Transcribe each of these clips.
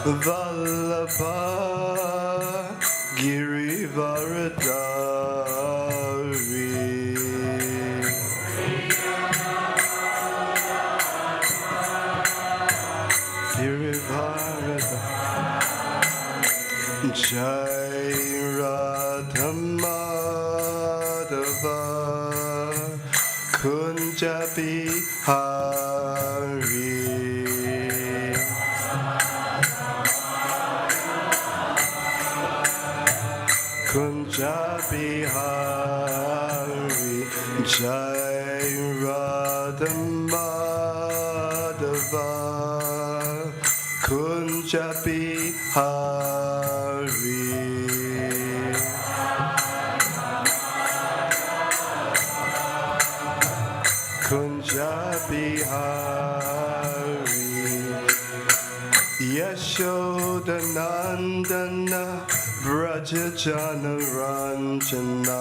Vallabha Girivaradari Girivaradari Jai Radha Madhava Kunja Bihari Kunja Bihari Jai Radha Madhava Kunja Bihari Kunja Bihari Yashoda Nandana Braja Jana Ranjana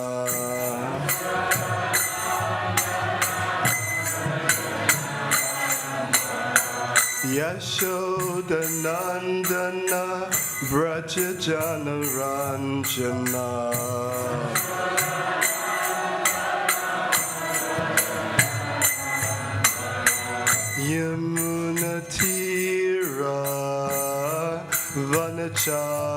Yashoda Nandana Braja Jana Ranjana Yamuna Tira Vanachari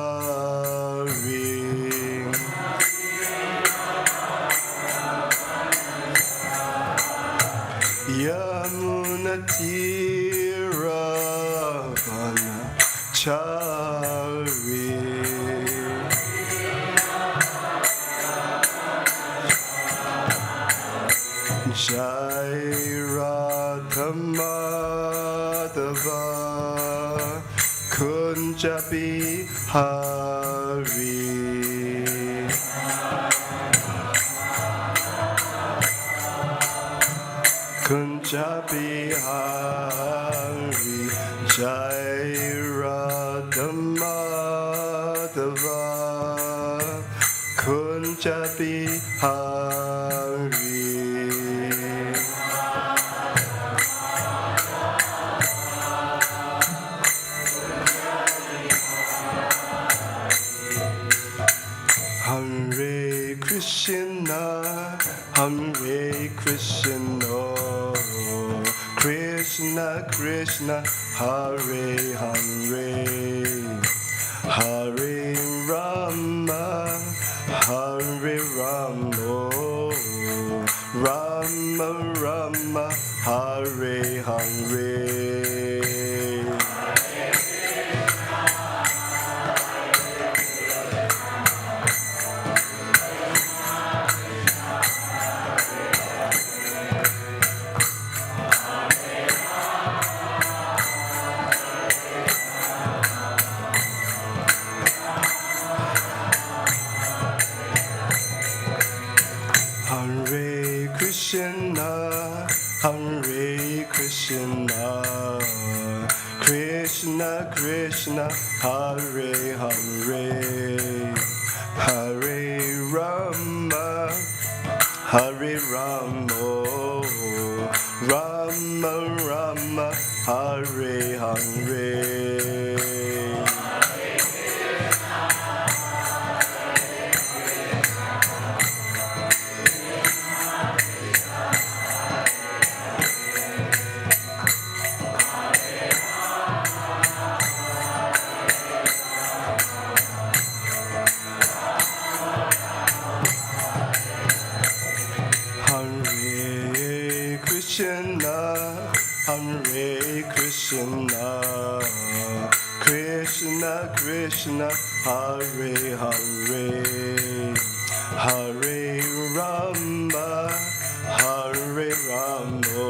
Yamuna Tira Vanachari Jai Radha Madhava Kunja Bihari Kunja Bihari Jai Radha Madhava Kunja Bihari Hare Krishna, Hare Krishna, Krishna Krishna, Hare Hare, Hare Rama, Hare Rama, Rama Rama, Hare Hare. Hare Krishna, Krishna Krishna, Hare Hare, Hare Rama, Hare Rama, Rama Rama, Hare Hare. Hare Krishna, Krishna Krishna, Hare Hare, Hare Rama, Hare Rama,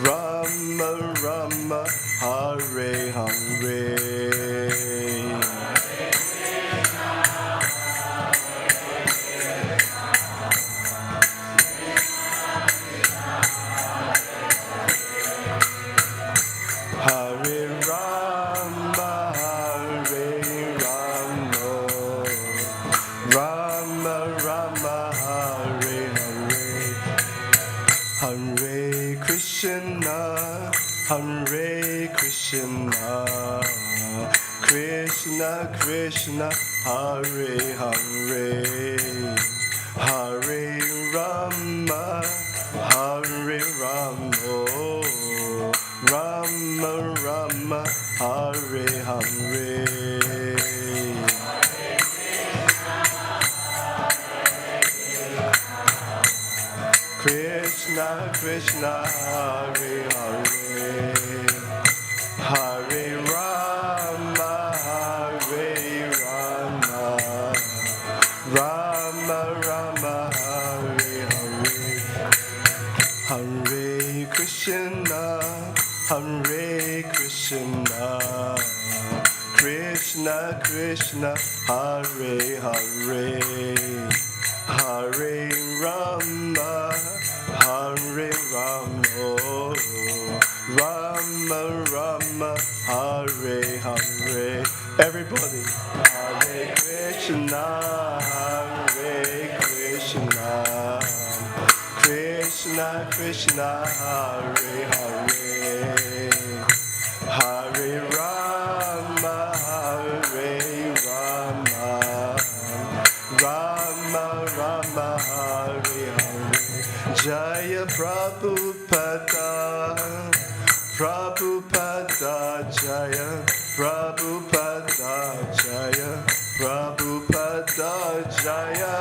Rama Rama, Hare Hare. Rama Krishna Krishna Hare Hare Hare Rama Hare Rama Rama Rama Hare Hare Krishna Krishna Hare Hare Hare Rama Hare Rama Rama Rama Hare Hare Hare Krishna Hare Krishna Krishna Krishna Hare Hare Hare Rama Hare Rama Rama Rama Hare Hare. Everybody. Hare Krishna Hare Krishna Krishna Krishna Hare Hare Hare Rama Hare Rama Rama Rama Hare Hare Jaya Prabhupada Prabhupada Jaya Prabhupada Jaya Prabhupada Jaya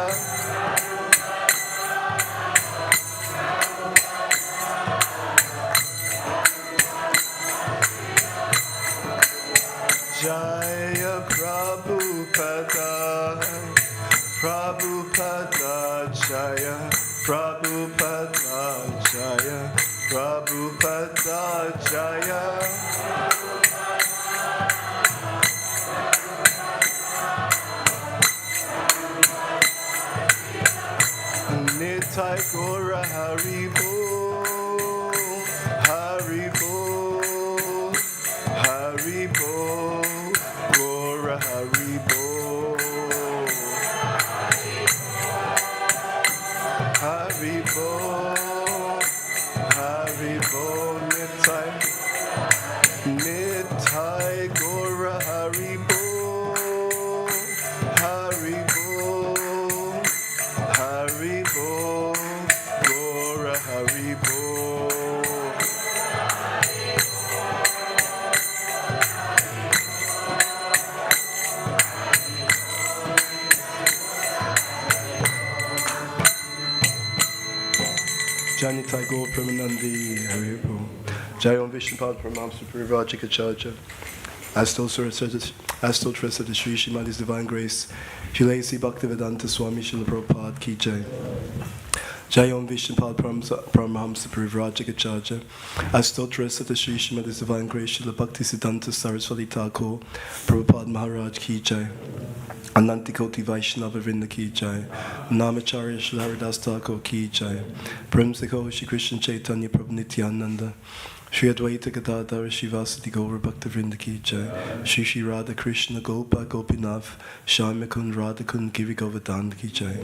Jaya Prabhupada Prabhupada Jaya Prabhupada Jaya Prabhupada Jaya Nitai Gora Haribo Haribo Haribo Gora Haribo Haribo Haribo Nitai Gora Haribo Haribo Haribo Gora Haribo Jani Tagore Premanandi Haribo Jai Om Vishnupad Paramamsa Parivrajikacharya. I still trust that the Sri Shrimadi's Divine Grace, Shilasi Bhaktivedanta Swami Srila Prabhupada Ki Jai. Jai Om Vishnupad Paramamsa Parivrajikacharya. I still trust that the Sri Shrimadi's Divine Grace, Srila Bhaktisiddhanta Saraswati Thakur Prabhupada Maharaj Ki Jai. Anantikoti Vaishnava Vrinda Ki Jai. Namacharya Srila Haridas Thakur Ki Jai. Premsiko Shri Krishna Chaitanya Prabhu Nityananda. Shri Advaita Gadadhara Shivasati Gaura Bhakta Vrinda Ki Jai. Shri Shri Radha Krishna Gopa Gopinath Shyamikund Radhakund Giri Govardhan Ki Jai.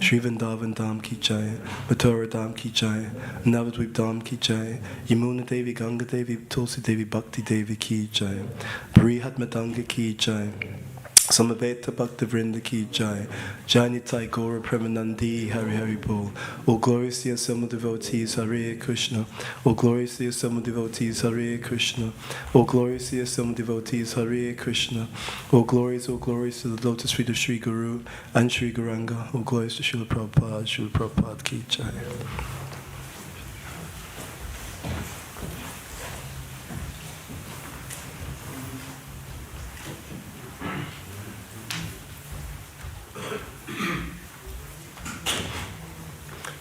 Shri Vrindavan Dham Ki Jai. Mathura Dham Ki Jai. Navadvip Dham Ki Jai. Yamuna Devi Ganga Devi Tulsi Devi Bhakti Devi Ki Jai. Brihat Madanga Ki Jai. Samaveta Bhakta Vrinda Ki Jai. Janitai Gora Premanandi Hari Hari Bol. All glorious to assembled devotees Hare Krishna. All glorious to assembled devotees Hare Krishna. All glorious to assembled devotees Hare Krishna. All glories to the lotus feet of Sri Guru and Sri Gauranga. All glories to Srila Prabhupada Ki Jai.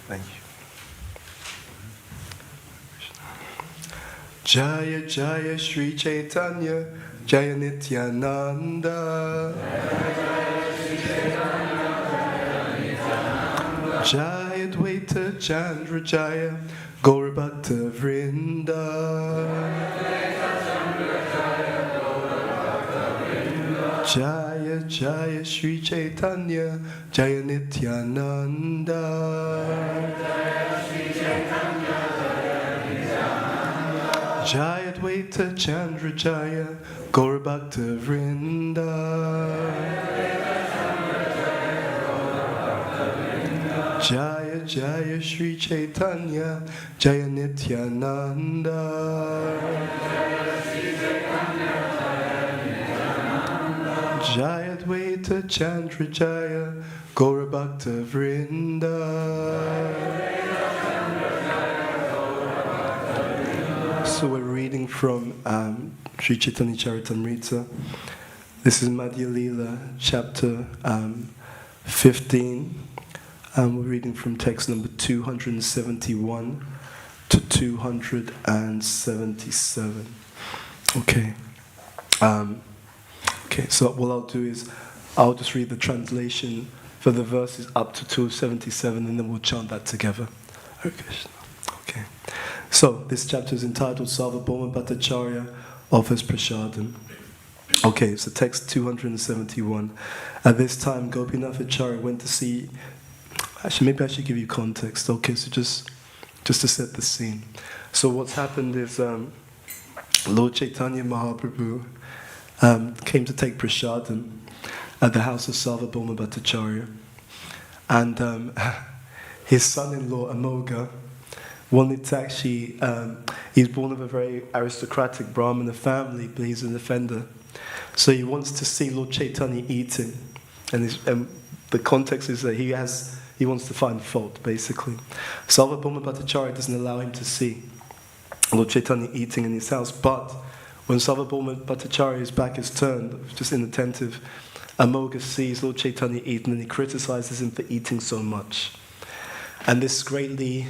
Thank you. Jaya Jaya Sri Chaitanya Jaya Nityananda Jaya Dvaita Chandra Jaya Gaura Bhakta Vrinda Jaya Jaya Sri Chaitanya Jaya Nityananda Jaya Dvaita Chandra Jaya Gaura Bhakta Vrinda. Jaya Jaya Shri Chaitanya Jaya Nityananda. Jaya Dvaita Chandra Jaya Gaura Bhakta Vrinda. So we're reading from Sri Caitanya-Caritāmṛta. This is Madhya-lilā, chapter 15. We're reading from text number 271 to 277. Okay. Okay, so what I'll do is I'll just read the translation for the verses up to 277 and then we'll chant that together. Okay. So this chapter is entitled Sarvabhauma Bhattacharya Offers Prasadam. Okay, so text 271. At this time, Gopinath Acharya went to see. Actually, maybe I should give you context. Okay, so just to set the scene. So what's happened is Lord Chaitanya Mahaprabhu came to take prasadam at the house of Sarvabhauma Bhattacharya. And his son-in-law, Amoga, wanted to actually, he's born of a very aristocratic Brahmana family, but he's an offender. So he wants to see Lord Chaitanya eating. And the context is that he wants to find fault, basically. Sarvabhauma Bhattacharya doesn't allow him to see Lord Chaitanya eating in his house, but when Sarvabhauma Bhattacharya's back is turned, just inattentive, Amoga sees Lord Chaitanya eating and he criticizes him for eating so much. And this greatly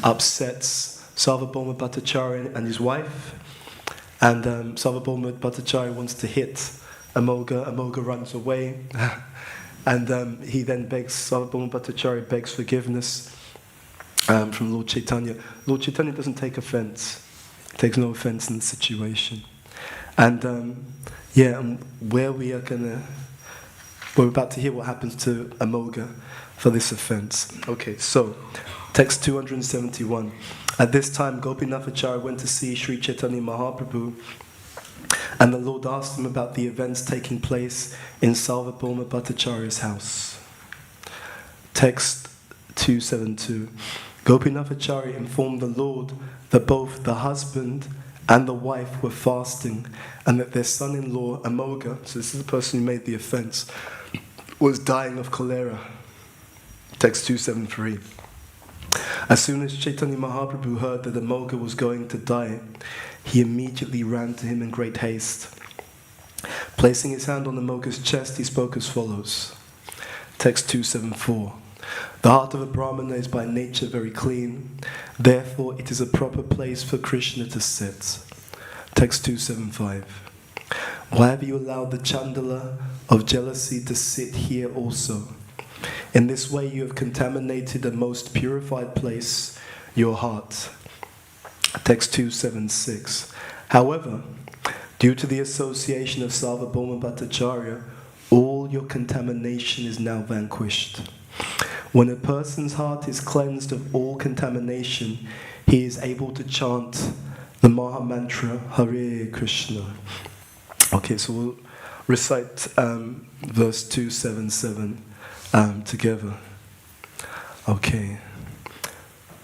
upsets Sarvabhauma Bhattacharya and his wife. And Sarvabhauma Bhattacharya wants to hit Amoga. Amoga runs away. And he then Sarvabhauma Bhattacharya begs forgiveness from Lord Chaitanya. Lord Chaitanya doesn't take offense. He takes no offense in the situation. And we're about to hear what happens to Amoga for this offense. Okay, so text 271. At this time, Gopinath Acharya went to see Sri Chaitanya Mahaprabhu, and the Lord asked him about the events taking place in Sarvabhauma Bhattacharya's house. Text 272. Gopinath Acharya informed the Lord that both the husband and the wife were fasting, and that their son-in-law, Amoga, so this is the person who made the offense, was dying of cholera. Text 273. As soon as Chaitanya Mahaprabhu heard that Amoga was going to die, he immediately ran to him in great haste. Placing his hand on Amoga's chest, he spoke as follows. Text 274. The heart of a Brahmana is by nature very clean, therefore it is a proper place for Krishna to sit. Text 275. Why have you allowed the Chandala of jealousy to sit here also? In this way you have contaminated a most purified place, your heart. Text 276. However, due to the association of Sarvabhauma Bhattacharya, all your contamination is now vanquished. When a person's heart is cleansed of all contamination, he is able to chant the Maha Mantra Hare Krishna. Okay, so we'll recite verse 277 together. Okay.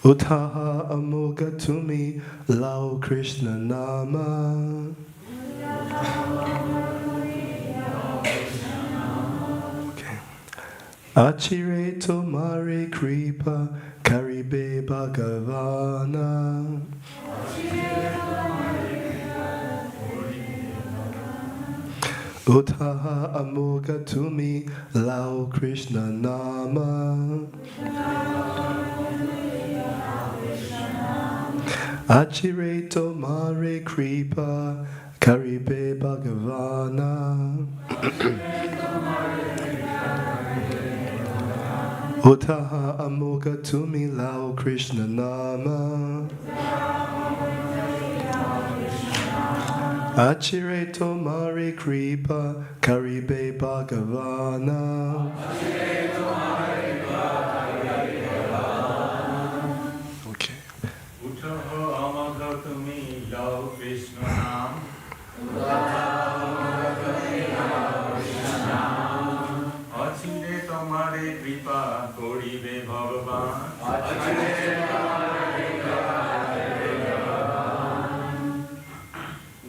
Uttaha Amoga Tumi Lao Krishna Nama. Okay. Achire Tomare Kripa Karibe Bhagavana. Uttaha Amoga Tumi Lao Krishna Nama. Achire Tomare Kripa Karibe Bhagavana. Uttaha Amoga Tumi Lao Krishna Nama. Achire Tomare Kripa Karibe Bhagavana. Okay. Uttaha Amoga Tumi Lao Krishna Nama. তোমারে কৃপা করিবে ভগবান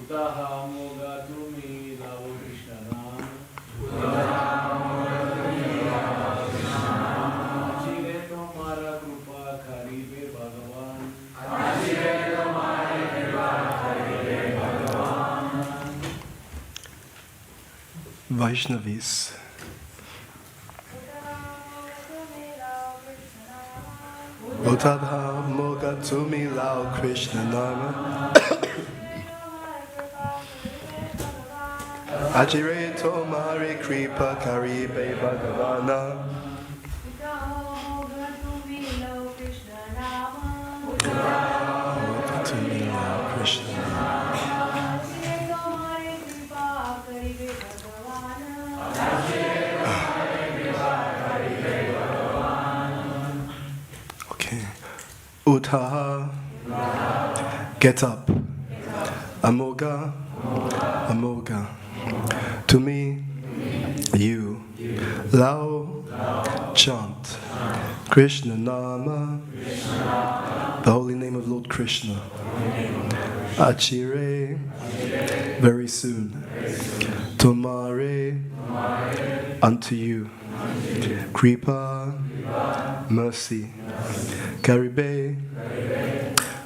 উতাহা মোগা তুমি লাও কৃষ্ণ নাম চিরে তোমারা কৃপা করিবে ভগবান Vaishnavis. Bhuta Bhavana Dāsa Krishna Nama Ajire Tomare Kripa Karibe Bhagavana Krishna Okay. Utaha, get up. Amoga, amoga. To me, you. Lao, chant. Krishna Nama, the holy name of Lord Krishna. Achire, very soon. Tomare, unto you. Kripa, mercy. Karibe,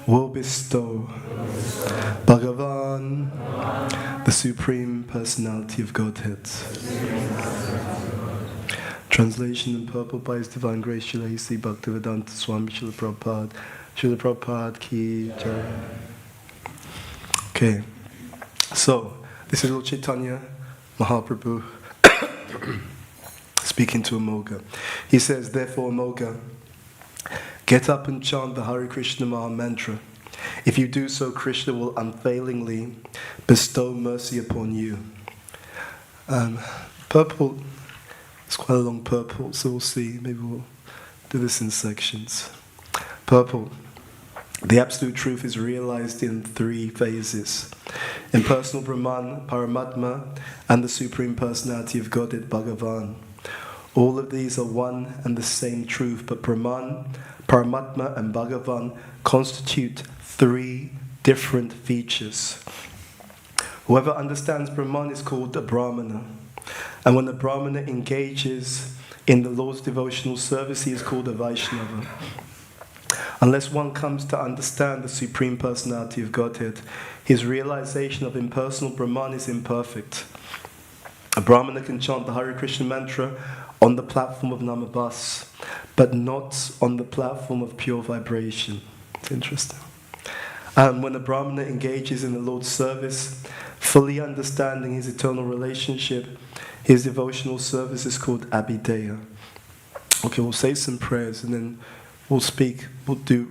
will bestow. Bhagavan, the Supreme Personality of Godhead. Translation in purple by His Divine Grace, Srila A.C. Bhaktivedanta Swami Srila Prabhupada. Srila Prabhupada ki jai. Okay, so this is Lord Chaitanya Mahaprabhu speaking to Amoga. He says, therefore, Amoga, get up and chant the Hare Krishna Maha Mantra. If you do so, Krishna will unfailingly bestow mercy upon you. Purple, it's quite a long purple, so we'll see. Maybe we'll do this in sections. Purple. The absolute truth is realized in 3 phases. Impersonal Brahman, Paramatma, and the Supreme Personality of Godhead, Bhagavan. All of these are one and the same truth, but Brahman, Paramatma, and Bhagavan constitute 3 different features. Whoever understands Brahman is called a Brahmana. And when a Brahmana engages in the Lord's devotional service, he is called a Vaishnava. Unless one comes to understand the Supreme Personality of Godhead, his realization of impersonal Brahman is imperfect. A Brahmana can chant the Hare Krishna mantra on the platform of Namabhas, but not on the platform of pure vibration. It's interesting. And when a Brahmana engages in the Lord's service, fully understanding his eternal relationship, his devotional service is called Abhideya. Okay, we'll say some prayers and then we'll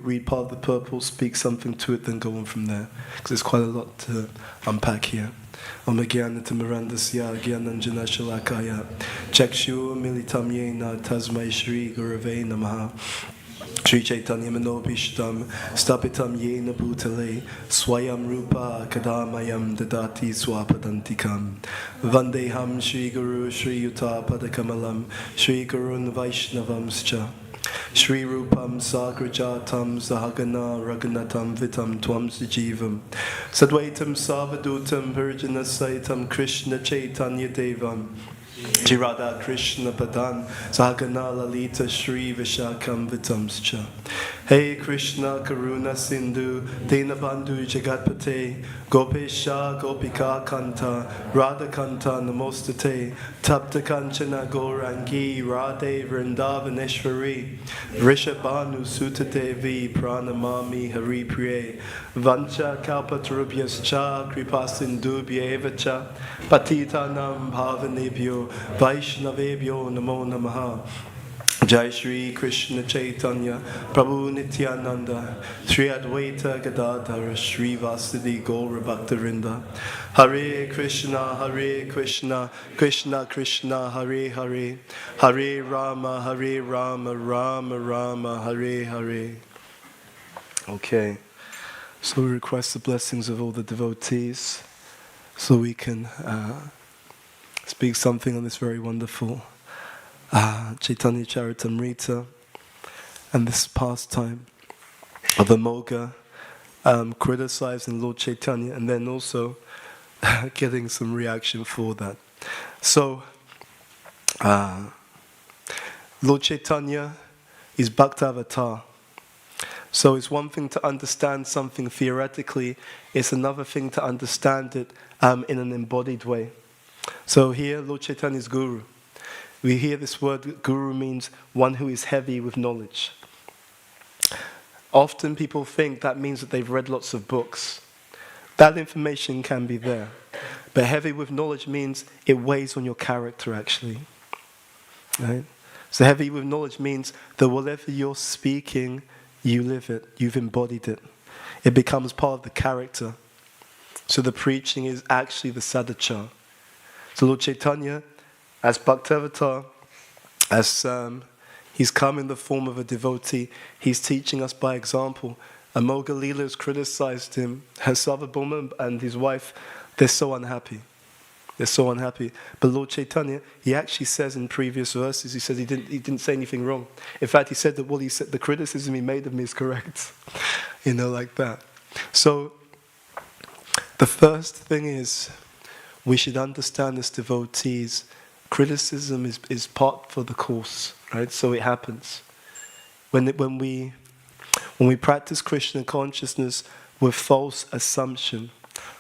read part of the purple, speak something to it, then go on from there. Because there's quite a lot to unpack here. Om Gyanatimirandasya Gyananjana Shalakaya Chakshu Militam Yena Tasmai Shri Gurave Namaha Sri Chaitanya Manobhishtam Stapitam Yena Bhutale Swayam Rupa Kadamayam Dadati Swapadantikam Vandeham Shri Guru Shri Yuta Padakamalam Shri Gurun Vaishnavamscha Shri Rupam Sagrajatam Sahagana Raghunatam Vitam Tvam Sajivam Sadvaitam Savadutam Virjana Saitam Krishna Chaitanya Devam Shri Radha Krishna Padan Sahagana Lalita Shri Vishakam Vitamscha Hey Krishna Karuna Sindhu Dinabandhu Jagatpate Gopesha Gopika Kanta Radha Kanta Namostate Tapta Kanchana Gaurangi Radhe Vrindavaneshwari Rishabhanu Sutadevi Pranamami Hari Priye Vancha Kalpatarubhyascha Kripasindubhyevacha Patitanam Bhavanebhyo Vaishnavebhyo Namo Namaha Jai Shri Krishna Chaitanya Prabhu Nityananda Sri Advaita Gadadhara Sri Vasudhi Gaura Bhaktarinda Hare Krishna Krishna Krishna Hare Hare Hare Rama Rama Rama Hare Hare. Okay, so we request the blessings of all the devotees so we can speak something on this very wonderful Caitanya-Caritāmṛta, and this pastime of Amoga criticizing Lord Chaitanya, and then also getting some reaction for that. So, Lord Chaitanya is Bhaktavatar. So it's one thing to understand something theoretically, it's another thing to understand it in an embodied way. So here, Lord Chaitanya is Guru. We hear this word, Guru means one who is heavy with knowledge. Often people think that means that they've read lots of books. That information can be there. But heavy with knowledge means it weighs on your character, actually. Right? So heavy with knowledge means that whatever you're speaking, you live it, you've embodied it. It becomes part of the character. So the preaching is actually the sadhachar. So Lord Chaitanya, as Bhaktavatar, as he's come in the form of a devotee, he's teaching us by example. Madhya-lilā has criticized him. Sarvabhauma and his wife, they're so unhappy. They're so unhappy. But Lord Chaitanya, he actually says in previous verses, he says he didn't say anything wrong. In fact, he said that what he said, the criticism he made of me is correct. Like that. So, the first thing is, we should understand as devotees, criticism is part for the course, right? So it happens. When we practice Krishna consciousness with false assumption,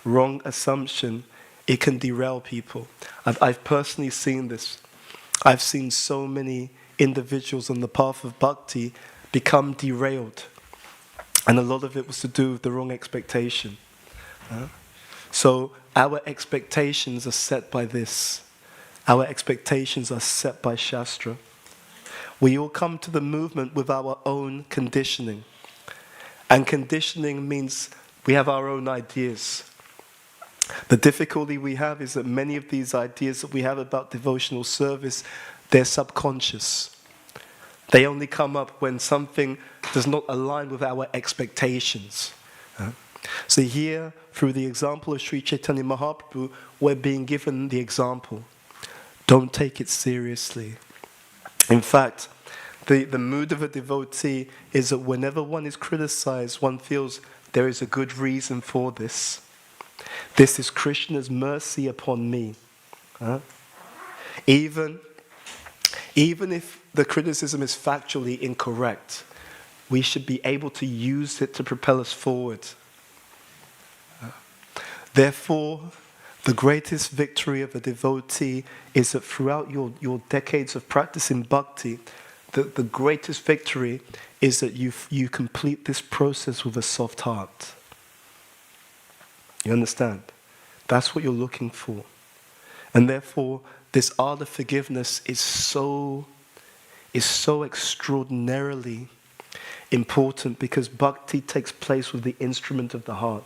wrong assumption, it can derail people. I've personally seen this. I've seen so many individuals on the path of bhakti become derailed. And a lot of it was to do with the wrong expectation. So our expectations are set by this. Our expectations are set by Shastra. We all come to the movement with our own conditioning. And conditioning means we have our own ideas. The difficulty we have is that many of these ideas that we have about devotional service, they're subconscious. They only come up when something does not align with our expectations. So here, through the example of Sri Chaitanya Mahaprabhu, we're being given the example. Don't take it seriously. In fact, the mood of a devotee is that whenever one is criticized, one feels there is a good reason for this. This is Krishna's mercy upon me. Even if the criticism is factually incorrect, we should be able to use it to propel us forward. Therefore, the greatest victory of a devotee is that throughout your decades of practicing bhakti, the greatest victory is that you complete this process with a soft heart. You understand? That's what you're looking for. And therefore, this art of forgiveness is so extraordinarily important because bhakti takes place with the instrument of the heart.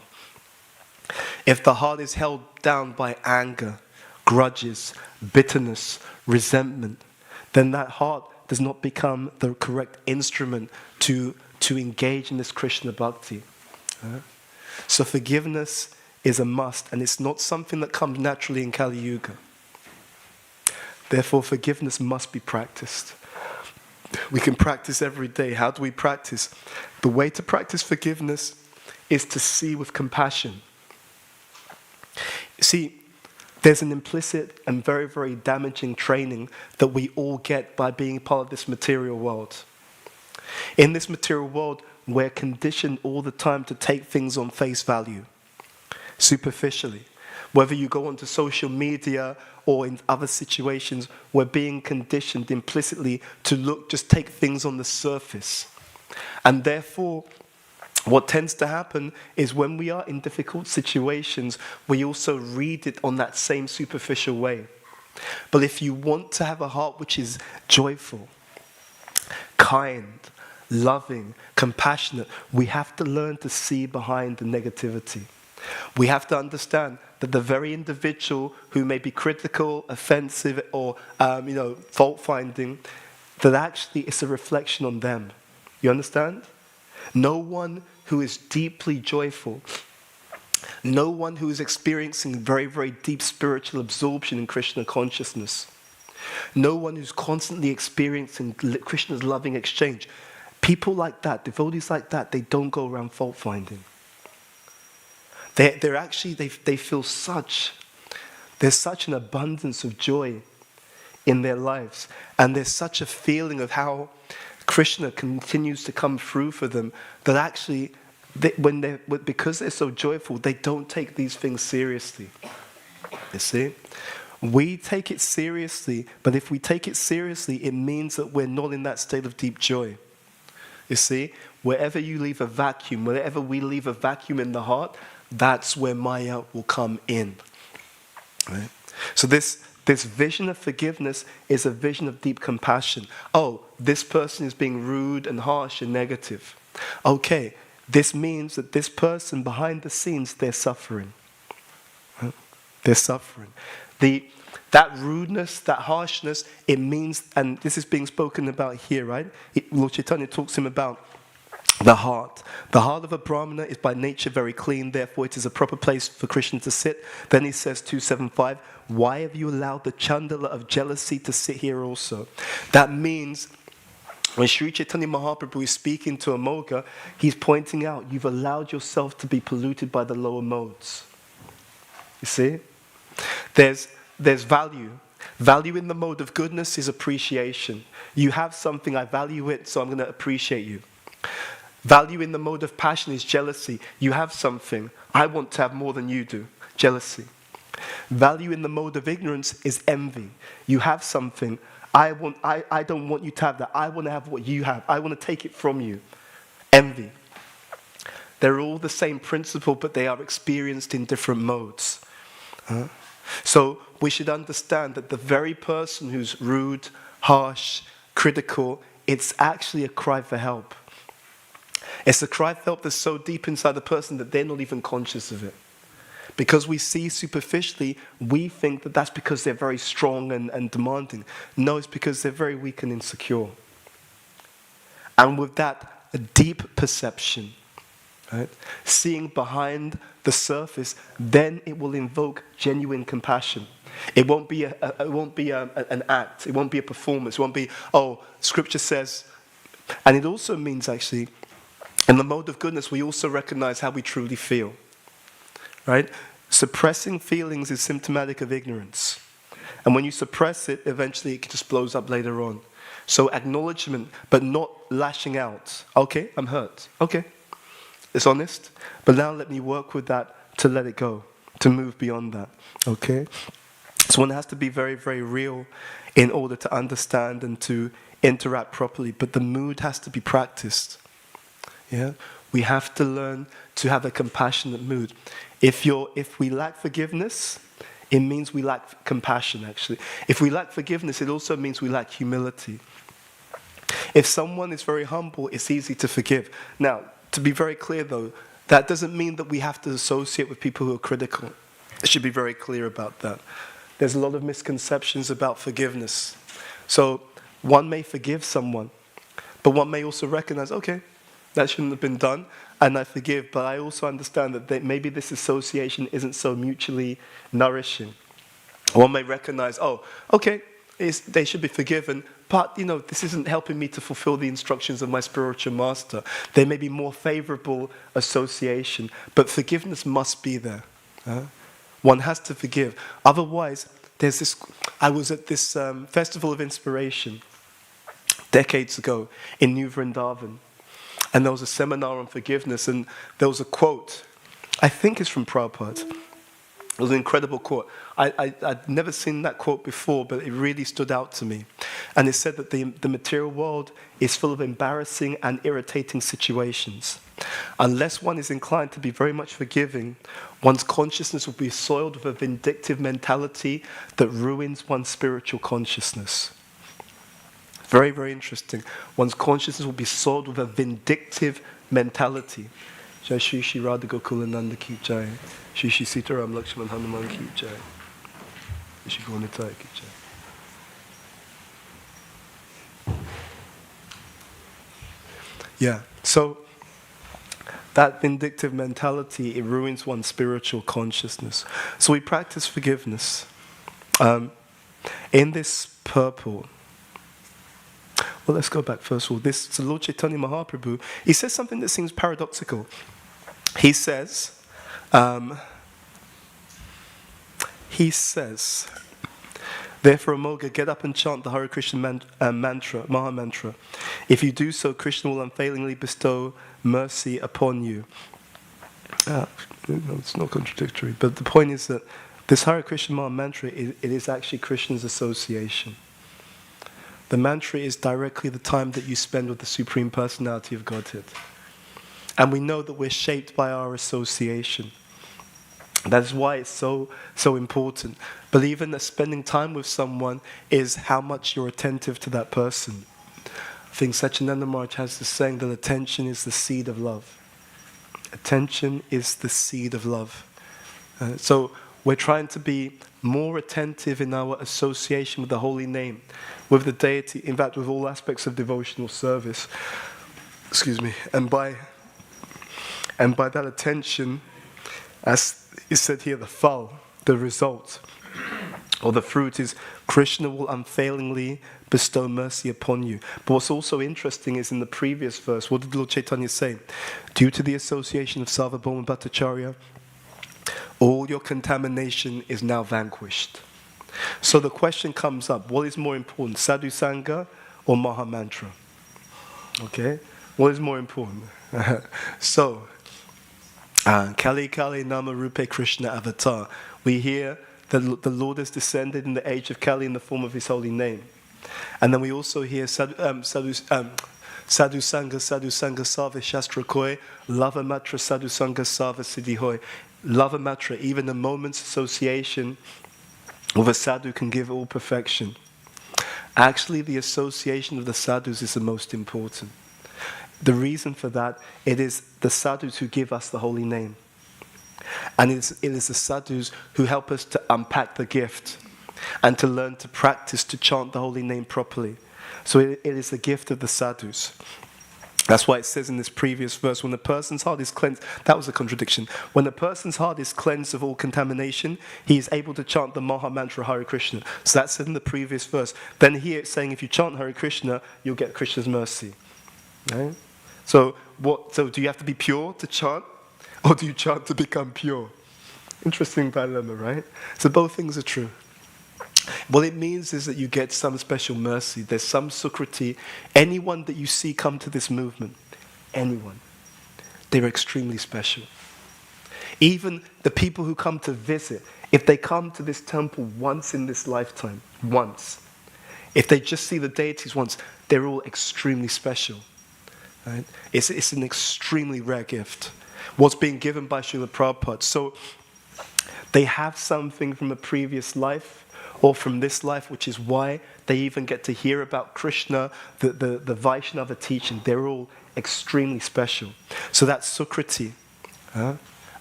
If the heart is held down by anger, grudges, bitterness, resentment, then that heart does not become the correct instrument to engage in this Krishna bhakti. So forgiveness is a must, and it's not something that comes naturally in Kali Yuga. Therefore, forgiveness must be practiced. We can practice every day. How do we practice? The way to practice forgiveness is to see with compassion. See, there's an implicit and very, very damaging training that we all get by being part of this material world. In this material world, we're conditioned all the time to take things on face value, superficially. Whether you go onto social media or in other situations, we're being conditioned implicitly to just take things on the surface. And therefore, what tends to happen is when we are in difficult situations, we also read it on that same superficial way. But if you want to have a heart which is joyful, kind, loving, compassionate, we have to learn to see behind the negativity. We have to understand that the very individual who may be critical, offensive, or fault-finding, that actually it's a reflection on them. You understand? No one who is deeply joyful, no one who is experiencing very, very deep spiritual absorption in Krishna consciousness, No one who's constantly experiencing Krishna's loving exchange. People like that, devotees like that, they don't go around fault finding. They're actually, they feel there's such an abundance of joy in their lives. And there's such a feeling of how Krishna continues to come through for them that actually, because they're so joyful, they don't take these things seriously. You see? We take it seriously, but if we take it seriously, it means that we're not in that state of deep joy. You see? Wherever you leave a vacuum, wherever we leave a vacuum in the heart, that's where Maya will come in. Right? So this vision of forgiveness is a vision of deep compassion. Oh, this person is being rude and harsh and negative. Okay, this means that this person behind the scenes, they're suffering. Right? They're suffering. That rudeness, that harshness, it means, and this is being spoken about here, right? Lord Chaitanya talks to him about the heart. The heart of a Brahmana is by nature very clean, therefore it is a proper place for Krishna to sit. Then he says, 275, why have you allowed the chandala of jealousy to sit here also? That means, when Sri Chaitanya Mahaprabhu is speaking to Amoga, he's pointing out, you've allowed yourself to be polluted by the lower modes. You see? There's value. Value in the mode of goodness is appreciation. You have something, I value it, so I'm going to appreciate you. Value in the mode of passion is jealousy. You have something, I want to have more than you do. Jealousy. Value in the mode of ignorance is envy. You have something, I don't want you to have that. I want to have what you have. I want to take it from you. Envy. They're all the same principle, but they are experienced in different modes. So we should understand that the very person who's rude, harsh, critical, it's actually a cry for help. It's a cry for help that's so deep inside the person that they're not even conscious of it. Because we see superficially, we think that that's because they're very strong and demanding. No, it's because they're very weak and insecure. And with that, a deep perception, right? Seeing behind the surface, then it will invoke genuine compassion. It won't be an act. It won't be a performance. It won't be, oh, Scripture says. And it also means actually, in the mode of goodness, we also recognize how we truly feel. Right? Suppressing feelings is symptomatic of ignorance. And when you suppress it, eventually it just blows up later on. So acknowledgement, but not lashing out. Okay, I'm hurt. Okay, it's honest. But now let me work with that to let it go, to move beyond that. Okay? So one has to be very, very real in order to understand and to interact properly. But the mood has to be practiced. Yeah? We have to learn to have a compassionate mood. If we lack forgiveness, it means we lack compassion, actually. If we lack forgiveness, it also means we lack humility. If someone is very humble, it's easy to forgive. Now, to be very clear, though, that doesn't mean that we have to associate with people who are critical. I should be very clear about that. There's a lot of misconceptions about forgiveness. So one may forgive someone, but one may also recognize, okay, that shouldn't have been done, and I forgive, but I also understand that maybe this association isn't so mutually nourishing. One may recognize, oh, okay, they should be forgiven, but this isn't helping me to fulfill the instructions of my spiritual master. There may be more favorable association, but forgiveness must be there. One has to forgive. Otherwise, I was at this Festival of Inspiration decades ago in New Vrindavan. And there was a seminar on forgiveness, and there was a quote, I think it's from Prabhupada. It was an incredible quote. I'd never seen that quote before, but it really stood out to me. And it said that the material world is full of embarrassing and irritating situations. Unless one is inclined to be very much forgiving, one's consciousness will be soiled with a vindictive mentality that ruins one's spiritual consciousness. Very, very interesting. One's consciousness will be soiled with a vindictive mentality. Jai Shri Shri Radha Gokulananda Ki Jai. Shri Shri Sitaram Lakshman Hanuman Ki Jai. Shri Gaunitai Ki Jai. Yeah, so that vindictive mentality, it ruins one's spiritual consciousness. So we practice forgiveness. In this purport, well, let's go back first of all. So Lord Chaitanya Mahaprabhu, he says something that seems paradoxical. He says, therefore, Amoga, get up and chant the Hare Krishna mantra, Maha Mantra. If you do so, Krishna will unfailingly bestow mercy upon you. It's not contradictory, but the point is that this Hare Krishna Maha Mantra, it is actually Krishna's association. The mantra is directly the time that you spend with the Supreme Personality of Godhead. And we know that we're shaped by our association. That's why it's so important. Believing that spending time with someone is how much you're attentive to that person. I think Satyananda Maharaj has this saying that attention is the seed of love. Attention is the seed of love. So we're trying to be more attentive in our association with the holy name, with the deity, in fact with all aspects of devotional service. Excuse me. And by that attention, as is said here, the phal, the result, or the fruit is Krishna will unfailingly bestow mercy upon you. But what's also interesting is in the previous verse, what did Lord Chaitanya say? Due to the association of Sarvabhauma Bhattacharya, all your contamination is now vanquished. So the question comes up, what is more important, Sadhu Sangha or Maha Mantra? Okay, what is more important? So, Kali Kali Nama Rupe Krishna Avatar. We hear that the Lord has descended in the age of Kali in the form of his holy name. And then we also hear Sadhu Sangha Sarva Shastra Koi, Lava Matra Sadhu Sangha Sarva Siddhi Hoy. Lava Matra, even a moment's association with a sadhu can give all perfection. Actually, the association of the sadhus is the most important. The reason for that, it is the sadhus who give us the holy name. And it is the sadhus who help us to unpack the gift and to learn to practice to chant the holy name properly. So it is the gift of the sadhus. That's why it says in this previous verse, when a person's heart is cleansed, that was a contradiction. When a person's heart is cleansed of all contamination, he is able to chant the Maha Mantra Hare Krishna. So that's said in the previous verse. Then here it's saying if you chant Hare Krishna, you'll get Krishna's mercy. Right? So do you have to be pure to chant? Or do you chant to become pure? Interesting dilemma, right? So both things are true. What it means is that you get some special mercy. There's some sukriti. Anyone that you see come to this movement, anyone, they're extremely special. Even the people who come to visit, if they come to this temple once in this lifetime, once, if they just see the deities once, they're all extremely special. Right? It's an extremely rare gift. What's being given by Srila Prabhupada. So they have something from a previous life or from this life, which is why they even get to hear about Krishna, the Vaishnava teaching. They're all extremely special. So that's Sukriti.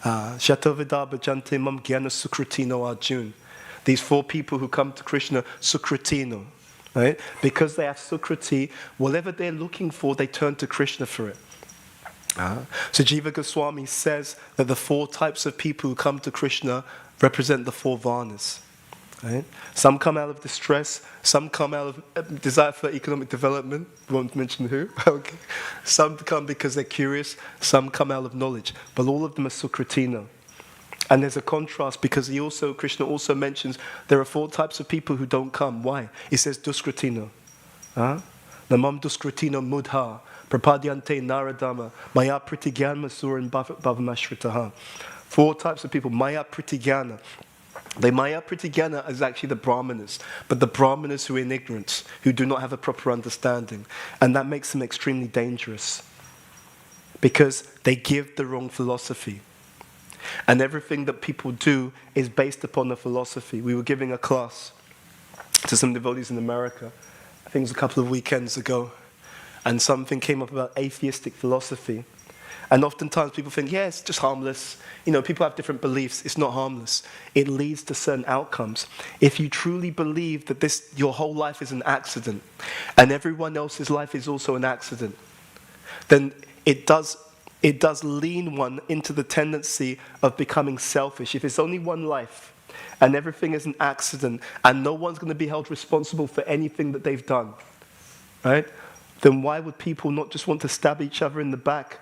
Shatavida bhajante mam jnana sukritino arjun. These four people who come to Krishna, Sukritino. Right? Because they have Sukriti, whatever they're looking for, they turn to Krishna for it. So Jiva Goswami says that the four types of people who come to Krishna represent the four varnas. Right? Some come out of distress, some come out of desire for economic development, won't mention who. Okay. Some come because they're curious, some come out of knowledge, but all of them are Sukritina. And there's a contrast because Krishna also mentions there are four types of people who don't come. Why? He says Duskritina. Namam Duskritina Mudha, Prapadyante Naradama, Maya Pritigyana Suran Bhavamashvritaha. Four types of people. Maya Pritigyana. The Maya Pritigyana is actually the Brahmanas, but the Brahmanas who are in ignorance, who do not have a proper understanding. And that makes them extremely dangerous because they give the wrong philosophy. And everything that people do is based upon the philosophy. We were giving a class to some devotees in America, I think it was a couple of weekends ago, and something came up about atheistic philosophy. And oftentimes people think, yeah, it's just harmless. You know, people have different beliefs. It's not harmless. It leads to certain outcomes. If you truly believe that your whole life is an accident, and everyone else's life is also an accident, then it does lean one into the tendency of becoming selfish. If it's only one life, and everything is an accident, and no one's going to be held responsible for anything that they've done, right? Then why would people not just want to stab each other in the back,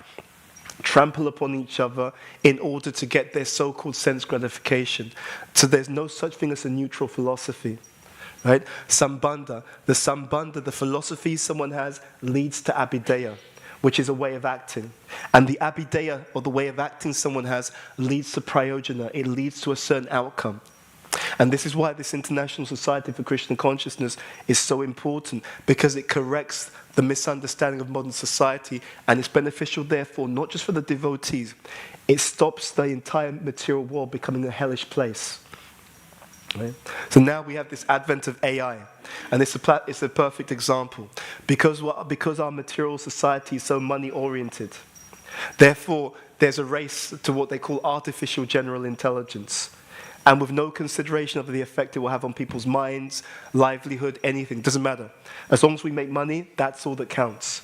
trample upon each other in order to get their so-called sense gratification? So there's no such thing as a neutral philosophy, right? Sambandha, the philosophy someone has leads to abhideya, which is a way of acting. And the abhideya, or the way of acting someone has, leads to prayojana. It leads to a certain outcome. And this is why this International Society for Krishna Consciousness is so important, because it corrects the misunderstanding of modern society, and it's beneficial, therefore, not just for the devotees. It stops the entire material world becoming a hellish place. Right? So now we have this advent of AI, and it's a perfect example. Because our material society is so money-oriented, therefore, there's a race to what they call artificial general intelligence. And with no consideration of the effect it will have on people's minds, livelihood, anything, doesn't matter. As long as we make money, that's all that counts.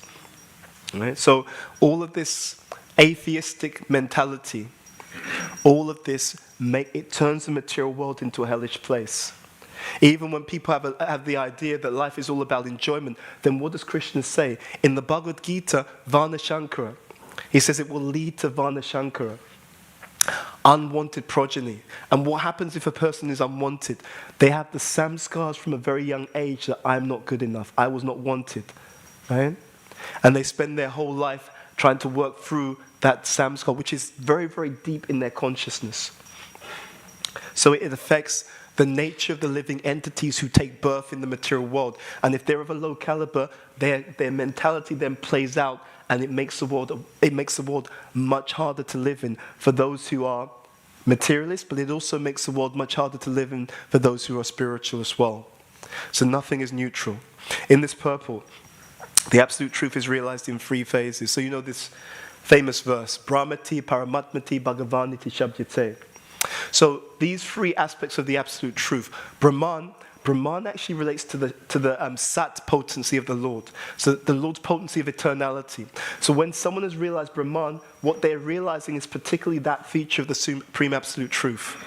Right? So all of this atheistic mentality, all of this, it turns the material world into a hellish place. Even when people have the idea that life is all about enjoyment, then what does Krishna say? In the Bhagavad Gita, Varna Shankara, he says it will lead to Varna Shankara, unwanted progeny. And what happens if a person is unwanted? They have the samskars from a very young age that I'm not good enough, I was not wanted, right? And they spend their whole life trying to work through that samskar, which is very, very deep in their consciousness. So it affects the nature of the living entities who take birth in the material world. And if they're of a low caliber, their mentality then plays out, and it makes the world much harder to live in for those who are materialists, but it also makes the world much harder to live in for those who are spiritual as well. So nothing is neutral. In this purport, the absolute truth is realized in 3 phases. So you know this famous verse, Brahmati, Paramatmati, Bhagavaniti, Shabdyate. So these 3 aspects of the absolute truth, Brahman actually relates to the Sat potency of the Lord. So the Lord's potency of eternality. So when someone has realized Brahman, what they're realizing is particularly that feature of the supreme absolute truth.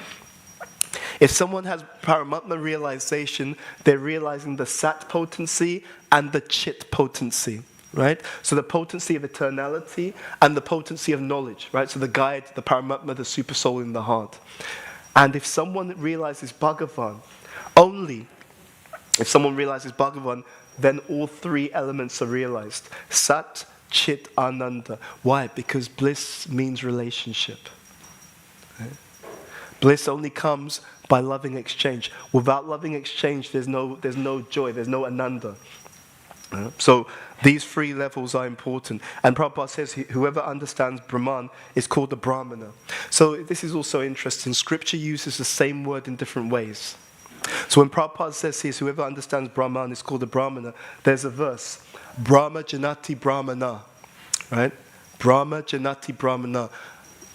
If someone has Paramatma realization, they're realizing the Sat potency and the Chit potency. Right? So the potency of eternality and the potency of knowledge, right? So the guide, the Paramatma, the super soul in the heart. And if someone realizes Bhagavan, only if someone realizes Bhagavan, then all 3 elements are realized. Sat, Chit, Ananda. Why? Because bliss means relationship. Right? Bliss only comes by loving exchange. Without loving exchange, there's no joy, there's no Ananda. So these 3 levels are important. And Prabhupada says whoever understands Brahman is called the Brahmana. So this is also interesting. Scripture uses the same word in different ways. So when Prabhupada says here, whoever understands Brahman is called the Brahmana, there's a verse, Brahma Janati Brahmana, right? Brahma Janati Brahmana.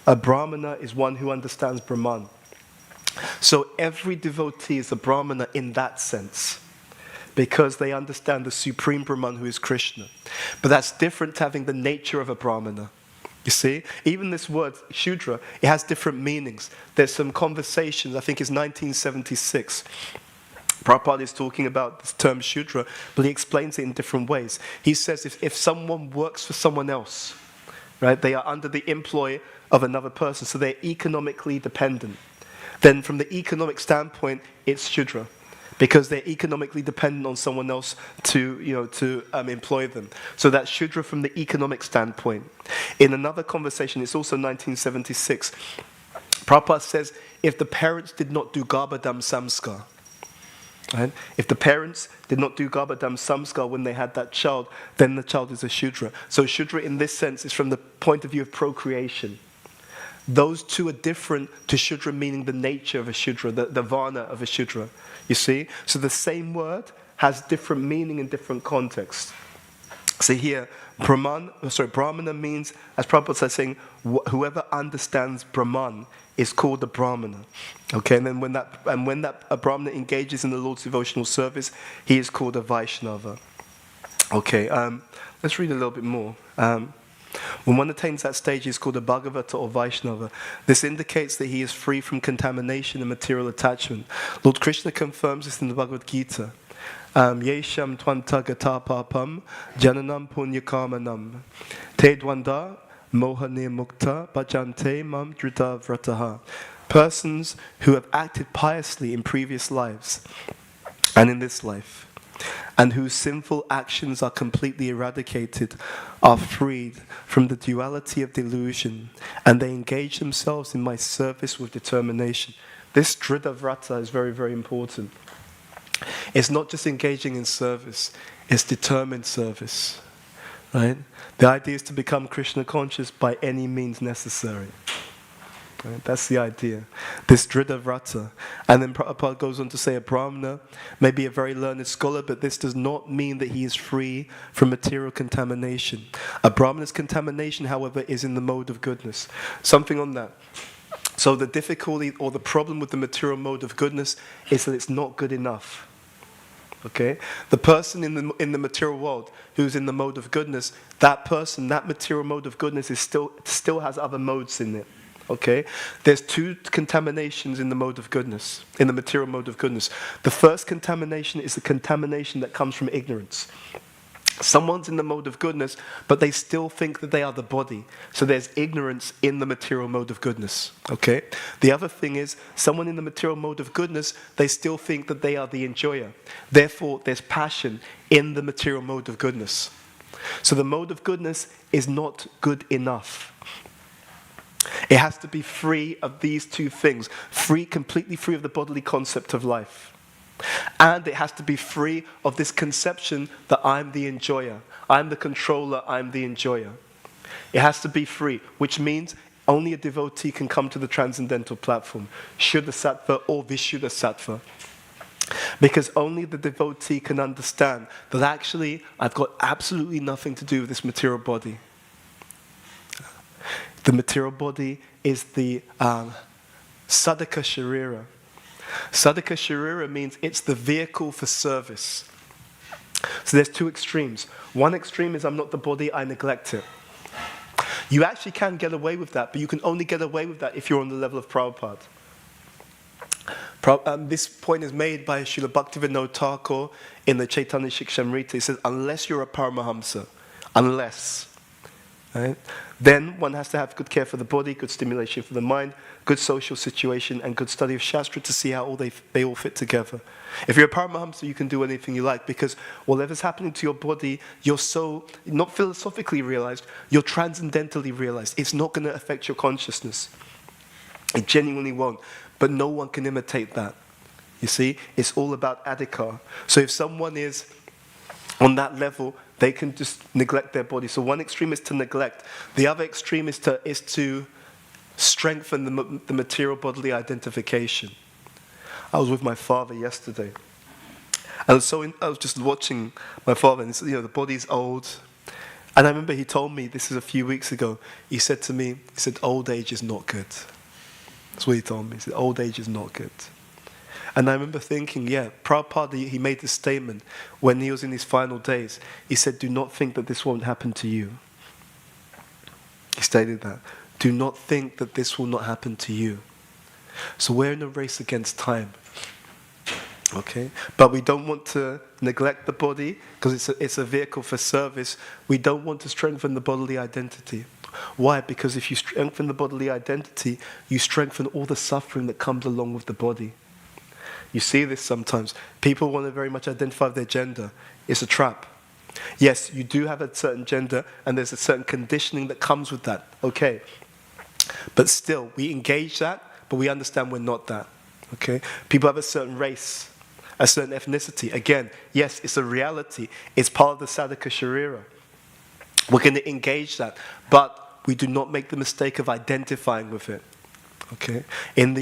A Brahmana is one who understands Brahman. So every devotee is a Brahmana in that sense, because they understand the supreme Brahman who is Krishna. But that's different to having the nature of a Brahmana. You see, even this word, Shudra, it has different meanings. There's some conversations, I think it's 1976. Prabhupada is talking about this term Shudra, but he explains it in different ways. He says if someone works for someone else, right, they are under the employ of another person, so they're economically dependent. Then from the economic standpoint, it's Shudra, because they're economically dependent on someone else to employ them. So that's Shudra from the economic standpoint. In another conversation, it's also 1976, Prabhupada says, if the parents did not do Garbhadam Samskar, right? If the parents did not do Garbhadam Samskar when they had that child, then the child is a Shudra. So Shudra in this sense is from the point of view of procreation. Those 2 are different to Shudra, meaning the nature of a Shudra, the Varna of a Shudra. You see? So the same word has different meaning in different contexts. See here, Brahmana means, as Prabhupada says, saying, whoever understands Brahman is called the Brahmana. Okay, and then when a Brahmana engages in the Lord's devotional service, he is called a Vaishnava. Okay, let's read a little bit more. When one attains that stage, he's called a Bhagavata or Vaishnava. This indicates that he is free from contamination and material attachment. Lord Krishna confirms this in the Bhagavad Gita. Yesham twanta gata papam jananam punyakamanam te dwanda mohane mukta bhajante mam drita vrataha. Persons who have acted piously in previous lives and in this life, and whose sinful actions are completely eradicated, are freed from the duality of delusion, and they engage themselves in my service with determination. This Dhrita Vrata is very, very important. It's not just engaging in service, it's determined service. Right? The idea is to become Krishna conscious by any means necessary. Right? That's the idea. This Dhrita Vrata. And then Prabhupada goes on to say a Brahmana may be a very learned scholar, but this does not mean that he is free from material contamination. A Brahmana's contamination, however, is in the mode of goodness. Something on that. So the difficulty or the problem with the material mode of goodness is that it's not good enough. Okay? The person in the material world who's in the mode of goodness, that person, that material mode of goodness is still has other modes in it. Okay? There's two contaminations in the mode of goodness, in the material mode of goodness. The first contamination is the contamination that comes from ignorance. Someone's in the mode of goodness, but they still think that they are the body. So there's ignorance in the material mode of goodness. Okay? The other thing is, someone in the material mode of goodness, they still think that they are the enjoyer. Therefore, there's passion in the material mode of goodness. So the mode of goodness is not good enough. It has to be free of these two things. Completely free of the bodily concept of life. And it has to be free of this conception that I'm the enjoyer. I'm the controller, I'm the enjoyer. It has to be free, which means only a devotee can come to the transcendental platform. Shuddha Sattva or Vishuddha Sattva. Because only the devotee can understand that actually I've got absolutely nothing to do with this material body. The material body is the Sadhaka Sharira. Sadhaka Sharira means it's the vehicle for service. So there's two extremes. One extreme is I'm not the body, I neglect it. You actually can get away with that, but you can only get away with that if you're on the level of Prabhupada. This point is made by Srila Bhaktivinoda Thakur in the Caitanya-Caritāmṛta. He says, unless you're a Paramahamsa, unless, right? Then one has to have good care for the body, good stimulation for the mind, good social situation, and good study of Shastra to see how they all fit together. If you're a Paramahamsa, you can do anything you like, because whatever's happening to your body, you're so, not philosophically realized, you're transcendentally realized. It's not going to affect your consciousness. It genuinely won't. But no one can imitate that. You see? It's all about adhikar. So if someone is on that level, they can just neglect their body. So one extreme is to neglect. The other extreme is to strengthen the material bodily identification. I was with my father yesterday. And so I was just watching my father, and the body's old. And I remember he told me, this is a few weeks ago, he said to me, old age is not good. That's what he told me. He said, old age is not good. And I remember thinking, Prabhupada, he made this statement when he was in his final days. He said, do not think that this won't happen to you. He stated that. Do not think that this will not happen to you. So we're in a race against time. Okay? But we don't want to neglect the body because it's a vehicle for service. We don't want to strengthen the bodily identity. Why? Because if you strengthen the bodily identity, you strengthen all the suffering that comes along with the body. You see this sometimes. People want to very much identify with their gender. It's a trap. Yes, you do have a certain gender, and there's a certain conditioning that comes with that. Okay. But still, we engage that, but we understand we're not that. Okay? People have a certain race, a certain ethnicity. Again, yes, it's a reality. It's part of the Sadhaka Sharira. We're going to engage that, but we do not make the mistake of identifying with it. Okay? I'm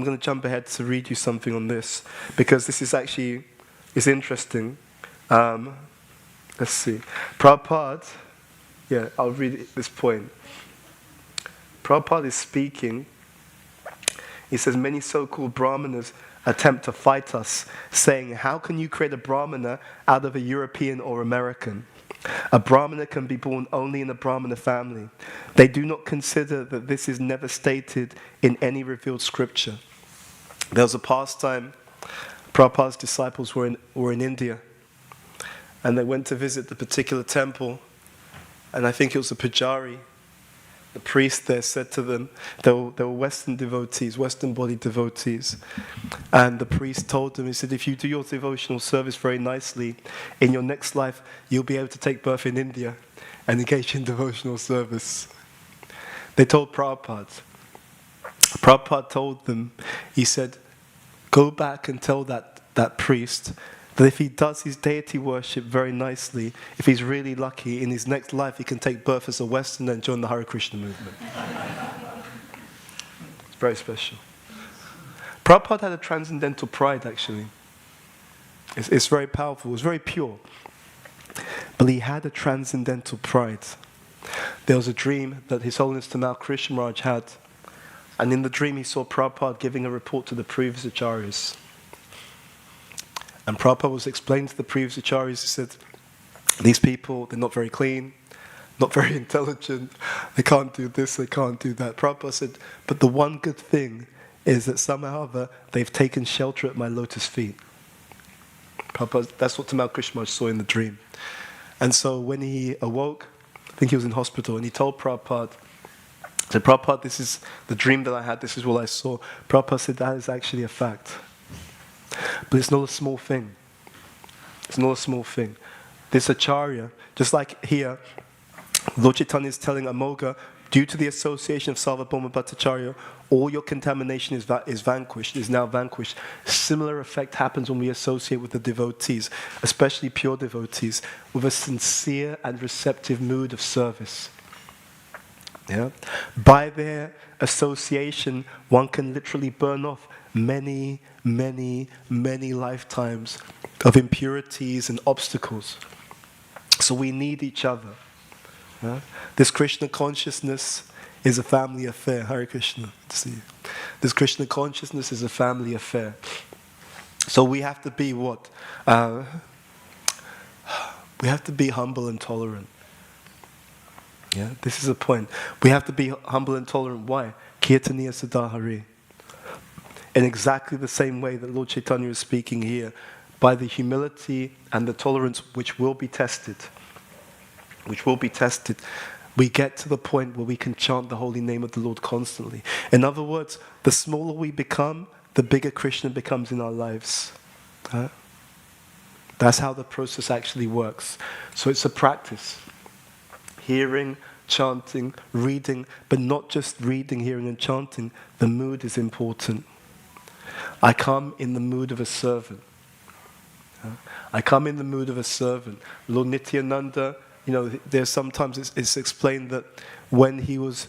going to jump ahead to read you something on this, because this is actually, it's interesting. Let's see. Prabhupada, I'll read this point. Prabhupada is speaking. He says, many so-called Brahmanas attempt to fight us, saying, how can you create a Brahmana out of a European or American? A Brahmana can be born only in a Brahmana family. They do not consider that this is never stated in any revealed scripture. There was a past time, Prabhupada's disciples were in India, and they went to visit the particular temple, and I think it was a pujari. The priest there said to them, they were Western devotees, Western-bodied devotees, and the priest told them, he said, if you do your devotional service very nicely, in your next life, you'll be able to take birth in India and engage in devotional service. They told Prabhupada. Prabhupada told them, he said, go back and tell that priest that if he does his deity worship very nicely, if he's really lucky, in his next life he can take birth as a Westerner and join the Hare Krishna movement. It's very special. Prabhupada had a transcendental pride, actually. It's very powerful, it's very pure. But he had a transcendental pride. There was a dream that His Holiness Tamal Krishna Maharaj had, and in the dream he saw Prabhupada giving a report to the previous acharyas. And Prabhupada was explaining to the previous acharyas, he said, these people, they're not very clean, not very intelligent, they can't do this, they can't do that. Prabhupada said, but the one good thing is that somehow or other they've taken shelter at my lotus feet. Prabhupada, that's what Tamal Krishna Maharaj saw in the dream. And so when he awoke, I think he was in hospital, and he told Prabhupada, he said, Prabhupada, this is the dream that I had, this is what I saw. Prabhupada said, that is actually a fact. But it's not a small thing. It's not a small thing. This acharya, just like here, Lord Chaitanya is telling Amoga, due to the association of Sarvabhauma Bhattacharya, all your contamination is vanquished, is now vanquished. Similar effect happens when we associate with the devotees, especially pure devotees, with a sincere and receptive mood of service. Yeah? By their association, one can literally burn off many, many, many lifetimes of impurities and obstacles. So we need each other. Yeah? This Krishna consciousness is a family affair. Hare Krishna. Good to see you. This Krishna consciousness is a family affair. So we have to be what? We have to be humble and tolerant. Yeah, this is the point. We have to be humble and tolerant. Why? Kirtaniya Sadahari. In exactly the same way that Lord Chaitanya is speaking here, by the humility and the tolerance which will be tested, we get to the point where we can chant the holy name of the Lord constantly. In other words, the smaller we become, the bigger Krishna becomes in our lives. That's how the process actually works. So it's a practice. Hearing, chanting, reading, but not just reading, hearing and chanting. The mood is important. I come in the mood of a servant. I come in the mood of a servant. Lord Nityananda, there's sometimes it's explained that when he was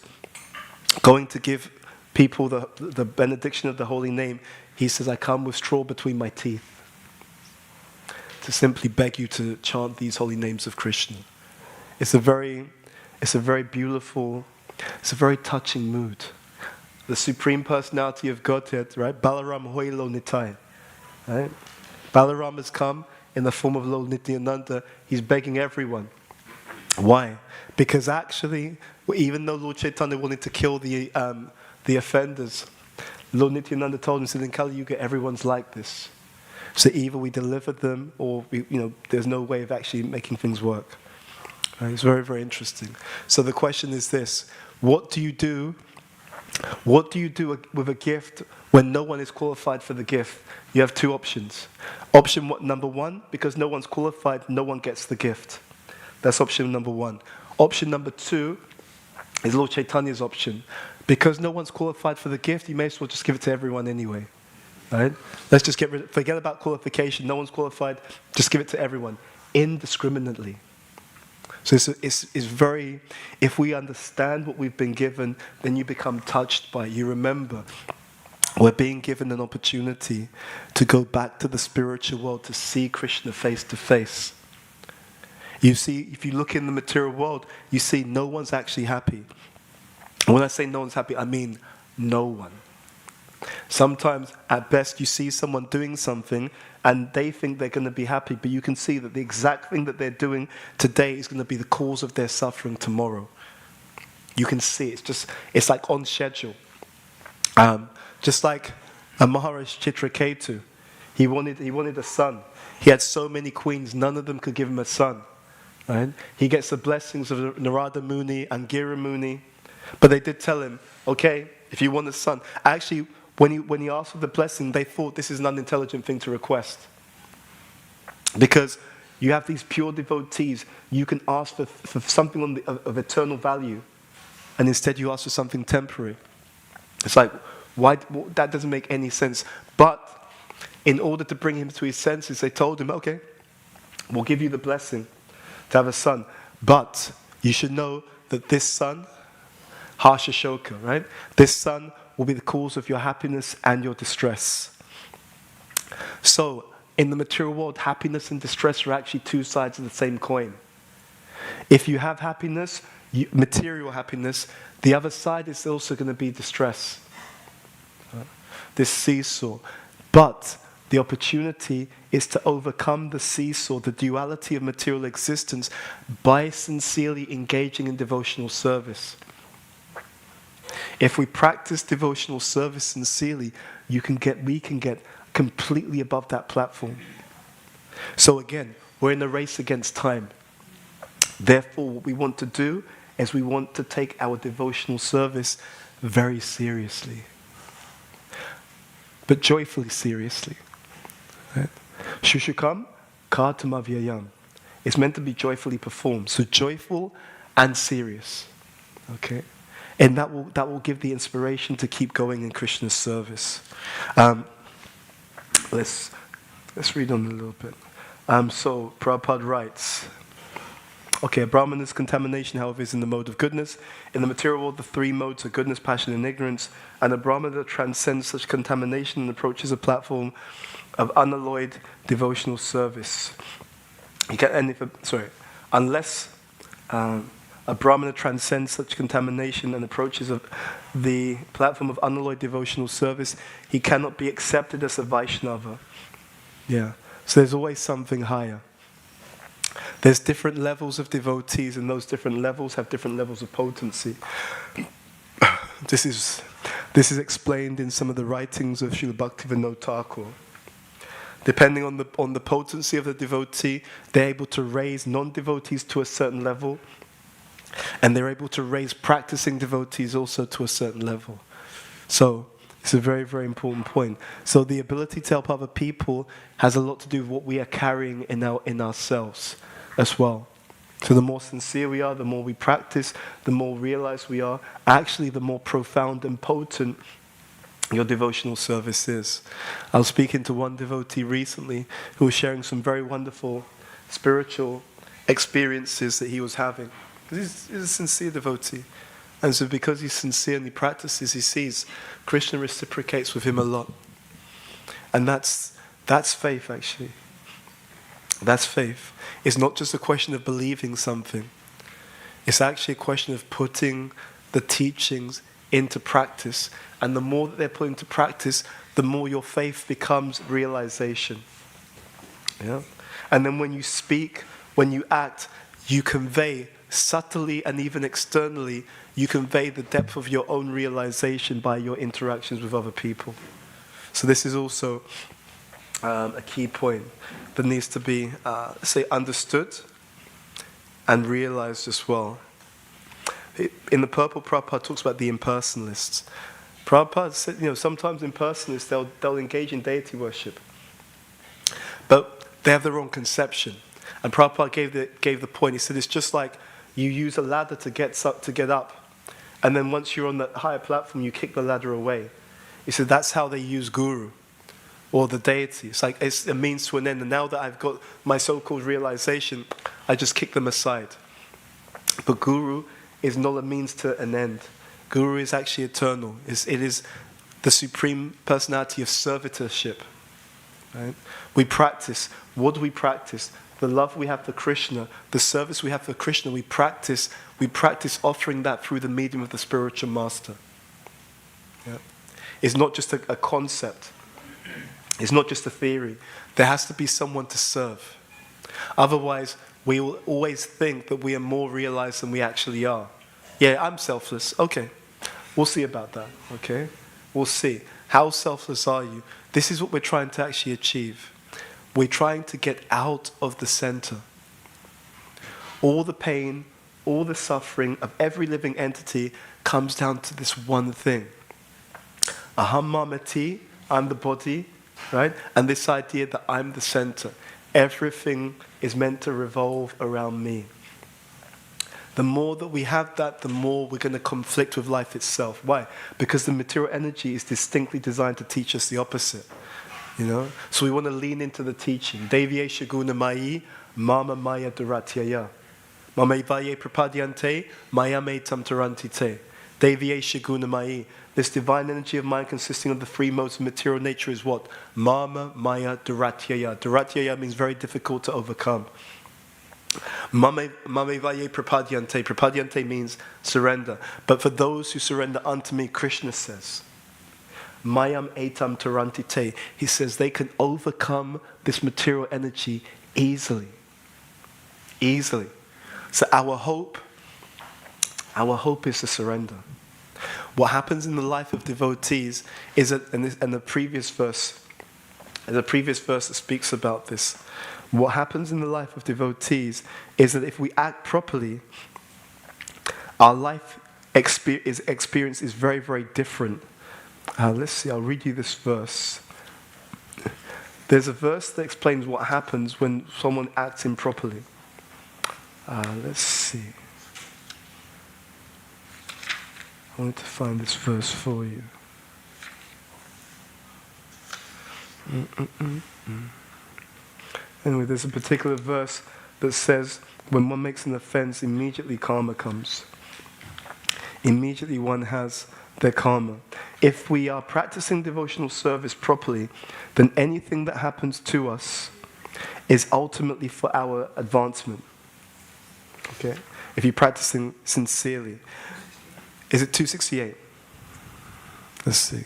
going to give people the benediction of the holy name, he says, I come with straw between my teeth to simply beg you to chant these holy names of Krishna. It's a very beautiful, it's a very touching mood. The Supreme Personality of Godhead, right? Balaram Hoilo Nitai. Right? Balaram has come in the form of Lord Nityananda. He's begging everyone. Why? Because actually, even though Lord Chaitanya wanted to kill the offenders, Lord Nityananda told him, said, in Kali Yuga, everyone's like this. So either we deliver them, or there's no way of actually making things work. Right? It's very, very interesting. So the question is this: what do you do? What do you do with a gift when no one is qualified for the gift? You have two options. Option number one, because no one's qualified, no one gets the gift. That's option number one. Option number two is Lord Chaitanya's option. Because no one's qualified for the gift, you may as well just give it to everyone anyway. Right? Let's just forget about qualification. No one's qualified, just give it to everyone, indiscriminately. So it's very, if we understand what we've been given, then you become touched by it. You remember, we're being given an opportunity to go back to the spiritual world, to see Krishna face to face. You see, if you look in the material world, you see no one's actually happy. And when I say no one's happy, I mean no one. Sometimes, at best, you see someone doing something and they think they're going to be happy, but you can see that the exact thing that they're doing today is going to be the cause of their suffering tomorrow. You can see it's like on schedule. Just like a Maharaj Chitraketu, he wanted a son. He had so many queens, none of them could give him a son. Right? He gets the blessings of Narada Muni and Gira Muni, but they did tell him, okay, if you want a son. Actually, when he asked for the blessing, they thought this is an unintelligent thing to request. Because you have these pure devotees, you can ask for something of eternal value, and instead you ask for something temporary. It's like, why? That doesn't make any sense. But in order to bring him to his senses, they told him, okay, we'll give you the blessing to have a son. But you should know that this son, Harsha Shoka, right? This son will be the cause of your happiness and your distress. So, in the material world, happiness and distress are actually two sides of the same coin. If you have happiness, material happiness, the other side is also going to be distress. This seesaw. But the opportunity is to overcome the seesaw, the duality of material existence, by sincerely engaging in devotional service. If we practice devotional service sincerely, we can get completely above that platform. So again, we're in a race against time. Therefore, what we want to do is we want to take our devotional service very seriously. But joyfully seriously. Right? Shushukam kartamavyayam. It's meant to be joyfully performed. So joyful and serious. Okay? And that will give the inspiration to keep going in Krishna's service. Let's read on a little bit. So Prabhupada writes, okay, a Brahmana's contamination, however, is in the mode of goodness. In the material world, the three modes are goodness, passion, and ignorance. And a Brahmana transcends such contamination and approaches a platform of unalloyed devotional service. Unless a Brahmana transcends such contamination and approaches the platform of unalloyed devotional service, he cannot be accepted as a Vaishnava. Yeah. So there's always something higher. There's different levels of devotees, and those different levels have different levels of potency. This is explained in some of the writings of Srila Bhaktivinoda Thakur. Depending on the potency of the devotee, they're able to raise non-devotees to a certain level, and they're able to raise practicing devotees also to a certain level. So it's a very, very important point. So the ability to help other people has a lot to do with what we are carrying in ourselves as well. So the more sincere we are, the more we practice, the more realized we are, actually the more profound and potent your devotional service is. I was speaking to one devotee recently who was sharing some very wonderful spiritual experiences that he was having. He's a sincere devotee. And so because he's sincere and he practices, he sees Krishna reciprocates with him a lot. And that's faith, actually. That's faith. It's not just a question of believing something. It's actually a question of putting the teachings into practice. And the more that they're put into practice, the more your faith becomes realization. Yeah? And then when you speak, when you act, you convey subtly and even externally, you convey the depth of your own realization by your interactions with other people. So this is also a key point that needs to be, understood and realized as well. In the Purple, Prabhupada talks about the impersonalists. Prabhupada said, sometimes impersonalists, they'll engage in deity worship, but they have their own conception. And Prabhupada gave the point. He said it's just like you use a ladder to get up, and then once you're on the higher platform, you kick the ladder away. He said that's how they use guru or the deity. It's like it's a means to an end. And now that I've got my so-called realization, I just kick them aside. But guru is not a means to an end. Guru is actually eternal. It is the supreme personality of servitorship. Right? We practice. What do we practice? The love we have for Krishna, the service we have for Krishna, we practice offering that through the medium of the spiritual master. Yeah. is not just a concept. It's not just a theory. There has to be someone to serve. Otherwise, we will always think that we are more realized than we actually are. Yeah, I'm selfless. Okay, we'll see about that. Okay, we'll see. How selfless are you? This is what we're trying to actually achieve. We're trying to get out of the center. All the pain, all the suffering of every living entity comes down to this one thing. Aham mamati, I'm the body, right? And this idea that I'm the center. Everything is meant to revolve around me. The more that we have that, the more we're going to conflict with life itself. Why? Because the material energy is distinctly designed to teach us the opposite. You know? So we want to lean into the teaching. Devyesha guna mayi, mama maya duratyaya. Mama vaye prapadyante, maya me tam tarantite. Devyesha guna mayi. This divine energy of mind consisting of the three modes of material nature is what? Mama maya duratyaya. Duratyaya means very difficult to overcome. Mame vaye prapadyante. Prapadyante means surrender. But for those who surrender unto me, Krishna says, Mayam etam tarantite. He says they can overcome this material energy easily. Easily. So our hope is to surrender. What happens in the life of devotees is that, and the previous verse that speaks about this, what happens in the life of devotees is that if we act properly, our life experience is very, very different. Let's see, I'll read you this verse. There's a verse that explains what happens when someone acts improperly. Let's see. I wanted to find this verse for you. Anyway, there's a particular verse that says, when one makes an offense, immediately karma comes. Immediately one has their karma. If we are practicing devotional service properly, then anything that happens to us is ultimately for our advancement. Okay? If you're practicing sincerely. Is it 268? Let's see.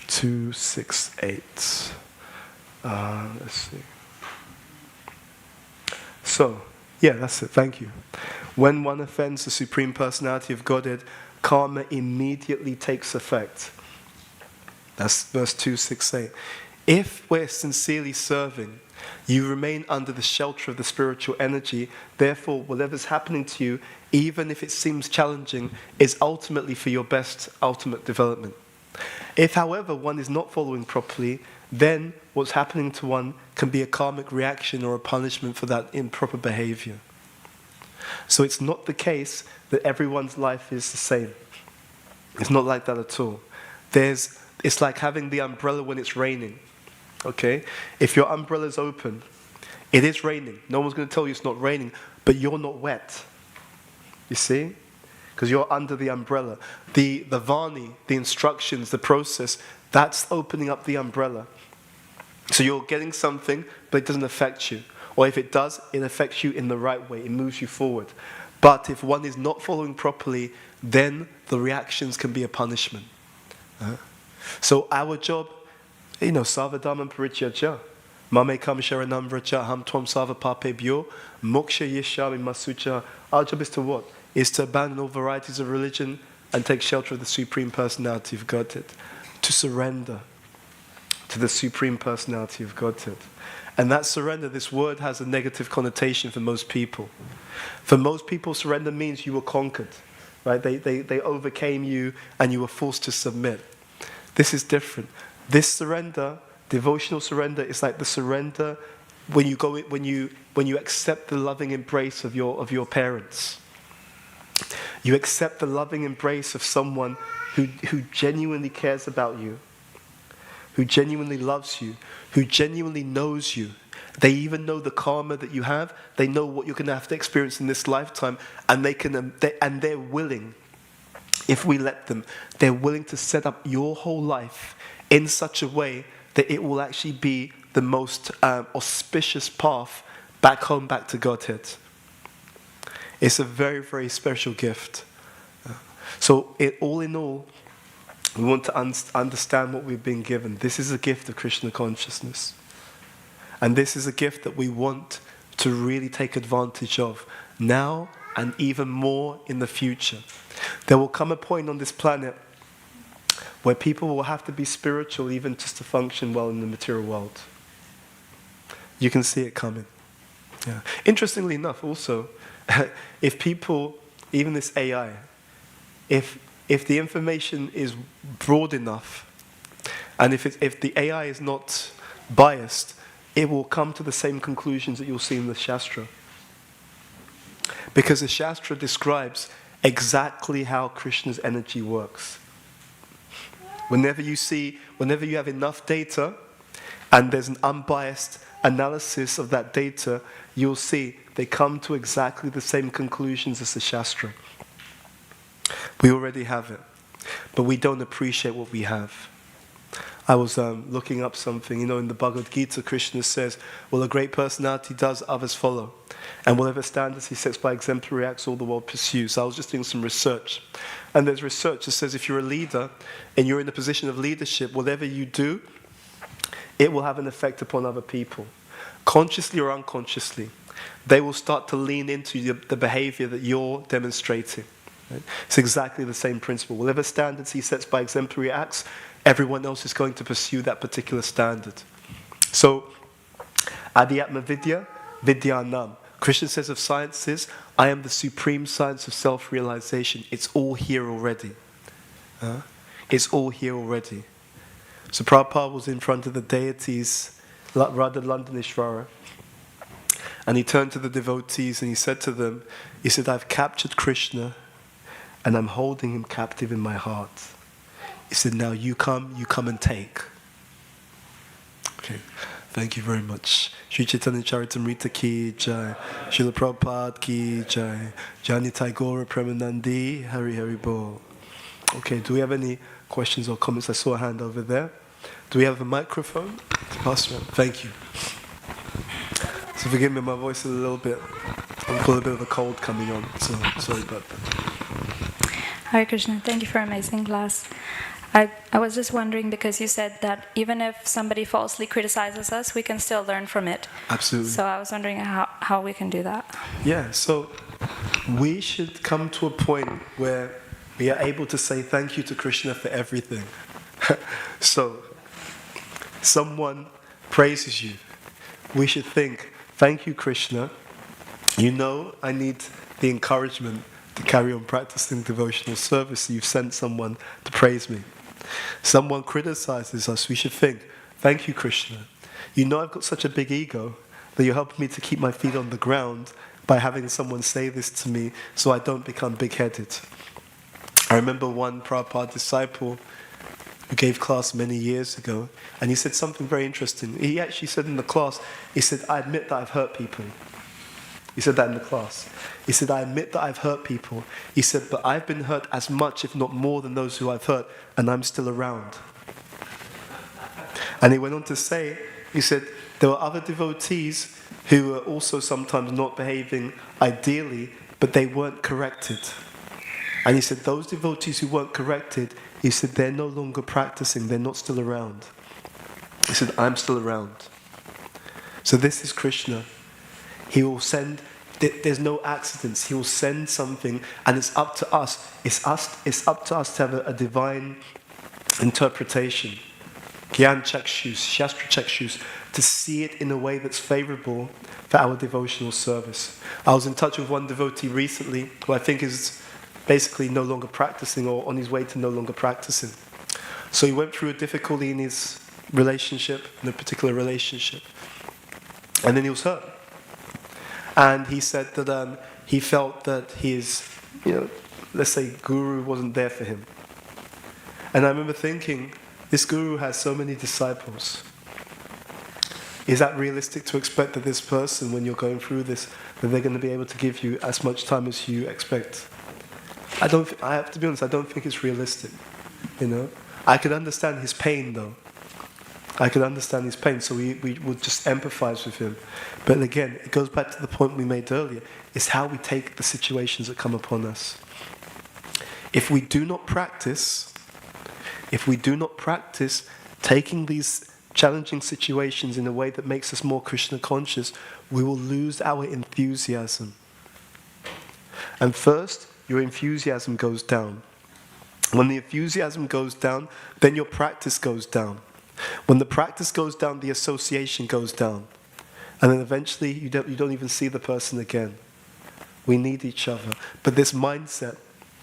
268. Let's see. So, yeah, that's it. Thank you. When one offends the Supreme Personality of Godhead, karma immediately takes effect. That's verse 268. If we're sincerely serving, you remain under the shelter of the spiritual energy. Therefore, whatever's happening to you, even if it seems challenging, is ultimately for your best ultimate development. If, however, one is not following properly, then what's happening to one can be a karmic reaction or a punishment for that improper behavior. So it's not the case that everyone's life is the same. It's not like that at all. It's like having the umbrella when it's raining. Okay? If your umbrella's open, it is raining. No one's going to tell you it's not raining, but you're not wet. You see? Because you're under the umbrella. The vani, the instructions, the process, that's opening up the umbrella. So you're getting something, but it doesn't affect you. Or if it does, it affects you in the right way. It moves you forward. But if one is not following properly, then the reactions can be a punishment. So our job, savadhamam parityaja, mamekam sharanam vracha, ham tvam sava papebhyo, moksha yishami masucha. Our job is to what? Is to abandon all varieties of religion and take shelter of the Supreme Personality of Godhead. To surrender to the Supreme Personality of Godhead. And that surrender, this word has a negative connotation for most people. For most people, surrender means you were conquered. Right? They overcame you and you were forced to submit. This is different. This surrender, devotional surrender, is like the surrender when you accept the loving embrace of your parents. You accept the loving embrace of someone who genuinely cares about you, who genuinely loves you, who genuinely knows you. They even know the karma that you have. They know what you're going to have to experience in this lifetime, and they're willing, if we let them, they're willing to set up your whole life in such a way that it will actually be the most auspicious path back home, back to Godhead. It's a very, very special gift. So all in all, We want to understand what we've been given. This is a gift of Krishna consciousness. And this is a gift that we want to really take advantage of now and even more in the future. There will come a point on this planet where people will have to be spiritual even just to function well in the material world. You can see it coming. Yeah. Interestingly enough, also, if people, even this AI, if the information is broad enough, and if the AI is not biased, it will come to the same conclusions that you'll see in the Shastra. Because the Shastra describes exactly how Krishna's energy works. Whenever you have enough data, and there's an unbiased analysis of that data, you'll see they come to exactly the same conclusions as the Shastra. We already have it, but we don't appreciate what we have. I was looking up something, in the Bhagavad Gita, Krishna says, well, a great personality does, others follow. And whatever standards he sets by exemplary acts, all the world pursues. So I was just doing some research. And there's research that says if you're a leader and you're in a position of leadership, whatever you do, it will have an effect upon other people. Consciously or unconsciously, they will start to lean into the behavior that you're demonstrating. Right? It's exactly the same principle. Whatever standards he sets by exemplary acts, everyone else is going to pursue that particular standard. So, Adhyatma Vidya, Vidyanam. Krishna says of sciences, I am the supreme science of self-realization. It's all here already. It's all here already. So Prabhupada was in front of the deities, Radha Landaneshvara, and he turned to the devotees and he said to them, he said, I've captured Krishna and I'm holding him captive in my heart. He said, now you come and take. Okay, thank you very much. Sri Caitanya-Caritāmṛta ki jai, Srila Prabhupada ki jai, Jani Tagore Premanandi, Hari Hari Bol. Okay, do we have any questions or comments? I saw a hand over there. Do we have a microphone to pass around? Thank you. So forgive me, my voice is a little bit, I've got a bit of a cold coming on, so sorry about that. Hare Krishna, thank you for an amazing class. I was just wondering, because you said that even if somebody falsely criticizes us, we can still learn from it. Absolutely. So I was wondering how we can do that. Yeah, so we should come to a point where we are able to say thank you to Krishna for everything. So, someone praises you. We should think, thank you, Krishna. I need the encouragement to carry on practicing devotional service. You've sent someone to praise me. Someone criticizes us. We should think, thank you, Krishna. I've got such a big ego that you're helping me to keep my feet on the ground by having someone say this to me so I don't become big-headed. I remember one Prabhupada disciple who gave class many years ago, and he said something very interesting. He actually said in the class, he said, I admit that I've hurt people. He said that in the class. He said, I admit that I've hurt people. He said, but I've been hurt as much, if not more, than those who I've hurt, and I'm still around. And he went on to say, he said, there were other devotees who were also sometimes not behaving ideally, but they weren't corrected. And he said, those devotees who weren't corrected, he said, they're no longer practicing, they're not still around. He said, I'm still around. So this is Krishna. He will send, there's no accidents, he will send something, and it's up to us. It's up to us to have a divine interpretation. Gyan chakshus, Shastra chakshus, to see it in a way that's favorable for our devotional service. I was in touch with one devotee recently who I think is basically no longer practicing, or on his way to no longer practicing. So he went through a difficulty in his relationship, in a particular relationship. And then he was hurt. And he said that he felt that his, let's say, guru wasn't there for him. And I remember thinking, this guru has so many disciples. Is that realistic to expect that this person, when you're going through this, that they're going to be able to give you as much time as you expect? I have to be honest, I don't think it's realistic. I could understand his pain, though. I could understand his pain, so we would just empathize with him. But again, it goes back to the point we made earlier. It's how we take the situations that come upon us. If we do not practice, if we do not practice taking these challenging situations in a way that makes us more Krishna conscious, we will lose our enthusiasm. And first, your enthusiasm goes down. When the enthusiasm goes down, then your practice goes down. When the practice goes down, the association goes down. And then eventually, you don't even see the person again. We need each other. But this mindset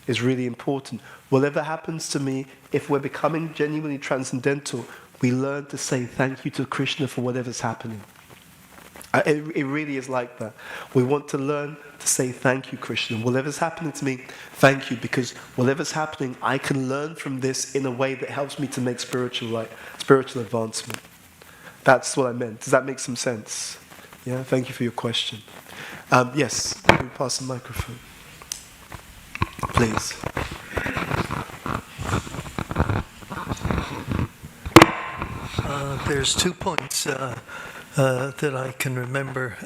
is really important. Whatever happens to me, if we're becoming genuinely transcendental, we learn to say thank you to Krishna for whatever's happening. It really is like that. We want to learn to say thank you, Krishna. Whatever's happening to me, thank you, because whatever's happening, I can learn from this in a way that helps me to make spiritual advancement. That's what I meant. Does that make some sense? Yeah, thank you for your question. Yes, can we pass the microphone? Please. There's 2 points that I can remember.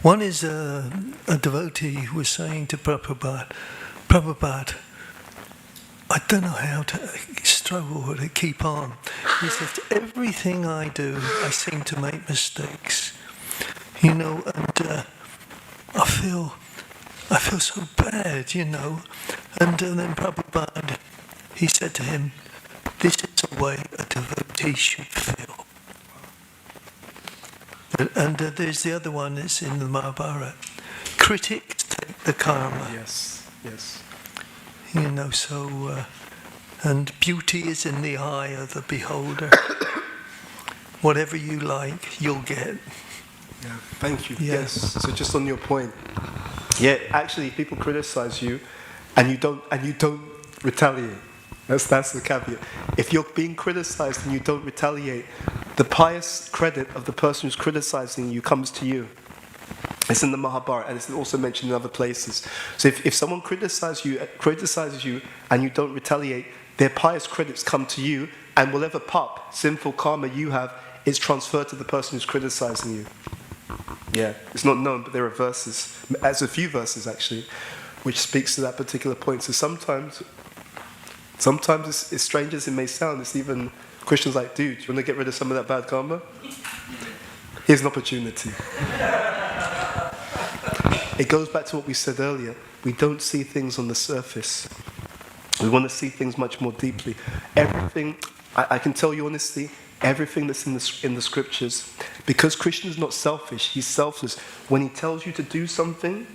One is a devotee was saying to Prabhupada, I don't know how to struggle to keep on. He said, everything I do, I seem to make mistakes. And I feel so bad, And then Prabhupada, he said to him, this is the way a devotee should feel. And there's the other one, it's in the Mahabharata. Critics take the karma. Yes. And beauty is in the eye of the beholder. Whatever you like, you'll get. Yeah, thank you. Yeah. Yes. So just on your point, actually, people criticize you, and you don't retaliate. That's the caveat. If you're being criticized and you don't retaliate, the pious credit of the person who's criticizing you comes to you. It's in the Mahabharata, and it's also mentioned in other places. So if someone criticizes you and you don't retaliate, their pious credits come to you, and whatever sinful karma you have, is transferred to the person who's criticizing you. Yeah, it's not known, but there are verses, there's a few verses actually, which speaks to that particular point. So sometimes as strange as it may sound, it's even Christians like, dude, you want to get rid of some of that bad karma? Here's an opportunity. It goes back to what we said earlier. We don't see things on the surface. We want to see things much more deeply. Everything, I can tell you honestly, everything that's in the scriptures, because Krishna is not selfish, he's selfless. When he tells you to do something,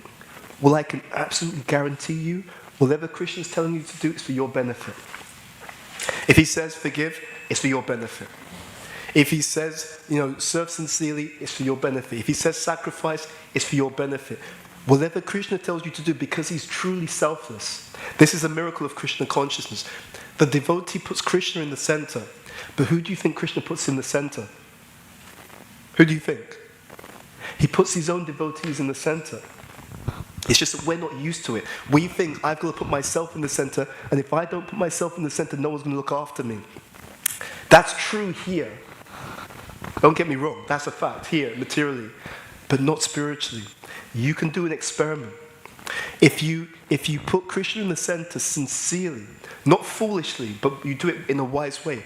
well, I can absolutely guarantee you, whatever Krishna is telling you to do, it's for your benefit. If he says forgive, it's for your benefit. If he says, serve sincerely, it's for your benefit. If he says sacrifice, it's for your benefit. Whatever Krishna tells you to do, because he's truly selfless. This is a miracle of Krishna consciousness. The devotee puts Krishna in the center. But who do you think Krishna puts in the center? Who do you think? He puts his own devotees in the center. It's just that we're not used to it. We think, I've got to put myself in the center, and if I don't put myself in the center, no one's going to look after me. That's true here. Don't get me wrong, that's a fact here, materially, but not spiritually. You can do an experiment. If you put Krishna in the center sincerely, not foolishly, but you do it in a wise way,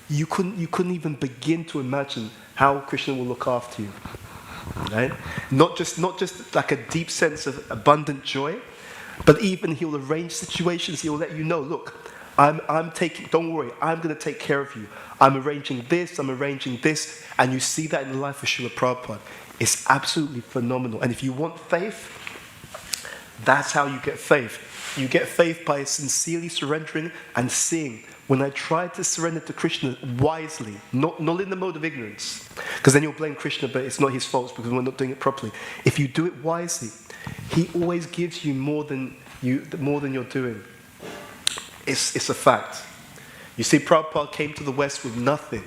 you couldn't even begin to imagine how Krishna will look after you. Right? Not just like a deep sense of abundant joy, but even he'll arrange situations. He'll let you know, look, don't worry, I'm going to take care of you. I'm arranging this, and you see that in the life of Srila Prabhupada. It's absolutely phenomenal. And if you want faith, that's how you get faith. You get faith by sincerely surrendering and seeing. When I try to surrender to Krishna wisely, not in the mode of ignorance, because then you'll blame Krishna, but it's not his fault because we're not doing it properly. If you do it wisely, he always gives you more than you're doing. It's a fact. You see, Prabhupada came to the West with nothing.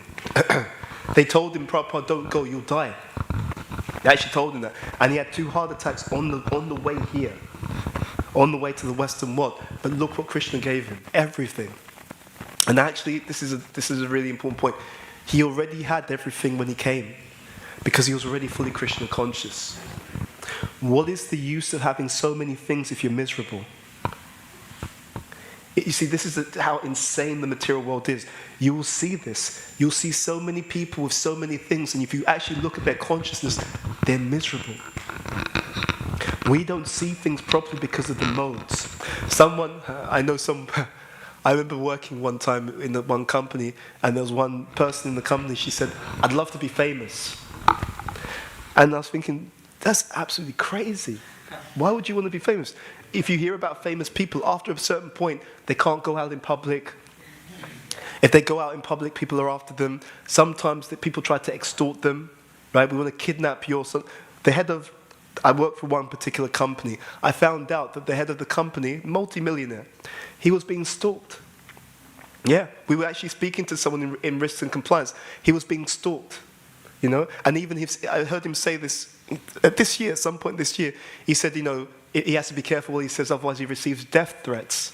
They told him, Prabhupada, don't go, you'll die. They actually told him that. And he had 2 heart attacks on the way here, on the way to the Western world. But look what Krishna gave him, everything. And actually, this is a really important point. He already had everything when he came, because he was already fully Krishna conscious. What is the use of having so many things if you're miserable? You see, this is how insane the material world is. You will see this. You'll see so many people with so many things, and if you actually look at their consciousness, they're miserable. We don't see things properly because of the modes. I remember working one time in one company, and there was one person in the company, she said, "I'd love to be famous." And I was thinking, that's absolutely crazy. Why would you want to be famous? If you hear about famous people, after a certain point, they can't go out in public. If they go out in public, people are after them. Sometimes people try to extort them, right? We want to kidnap you or something. I worked for one particular company. I found out that the head of the company, multi-millionaire, he was being stalked. Yeah, we were actually speaking to someone in risks and compliance. He was being stalked, you know? And even I heard him say this this year, at some point this year, he said, you know, he has to be careful what he says, otherwise he receives death threats.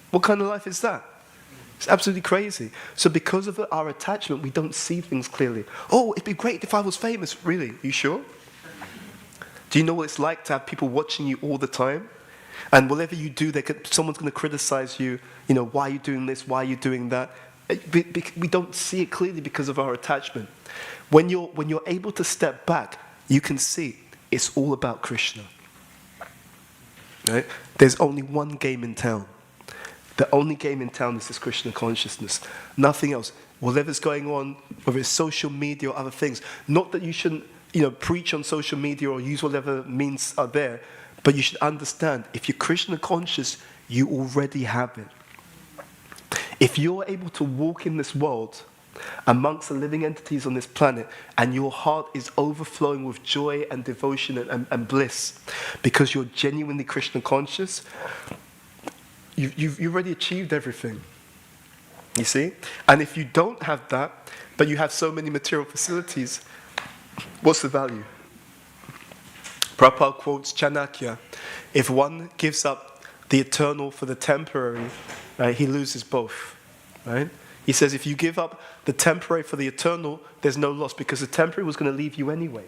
What kind of life is that? It's absolutely crazy. So because of our attachment, we don't see things clearly. Oh, it'd be great if I was famous. Really? You sure? Do you know what it's like to have people watching you all the time? And whatever you do, someone's going to criticize you. You know, why are you doing this? Why are you doing that? We don't see it clearly because of our attachment. When you're able to step back, you can see it's all about Krishna. Right? There's only one game in town. The only game in town is this Krishna consciousness. Nothing else. Whatever's going on, whether it's social media or other things. Not that you shouldn't, you know, preach on social media or use whatever means are there, but you should understand, if you're Krishna conscious, you already have it. If you're able to walk in this world amongst the living entities on this planet, and your heart is overflowing with joy and devotion and bliss, because you're genuinely Krishna conscious, you've already achieved everything. You see? And if you don't have that, but you have so many material facilities, what's the value? Prabhupada quotes Chanakya, if one gives up the eternal for the temporary, right, he loses both. Right? He says if you give up the temporary for the eternal, there's no loss, because the temporary was going to leave you anyway.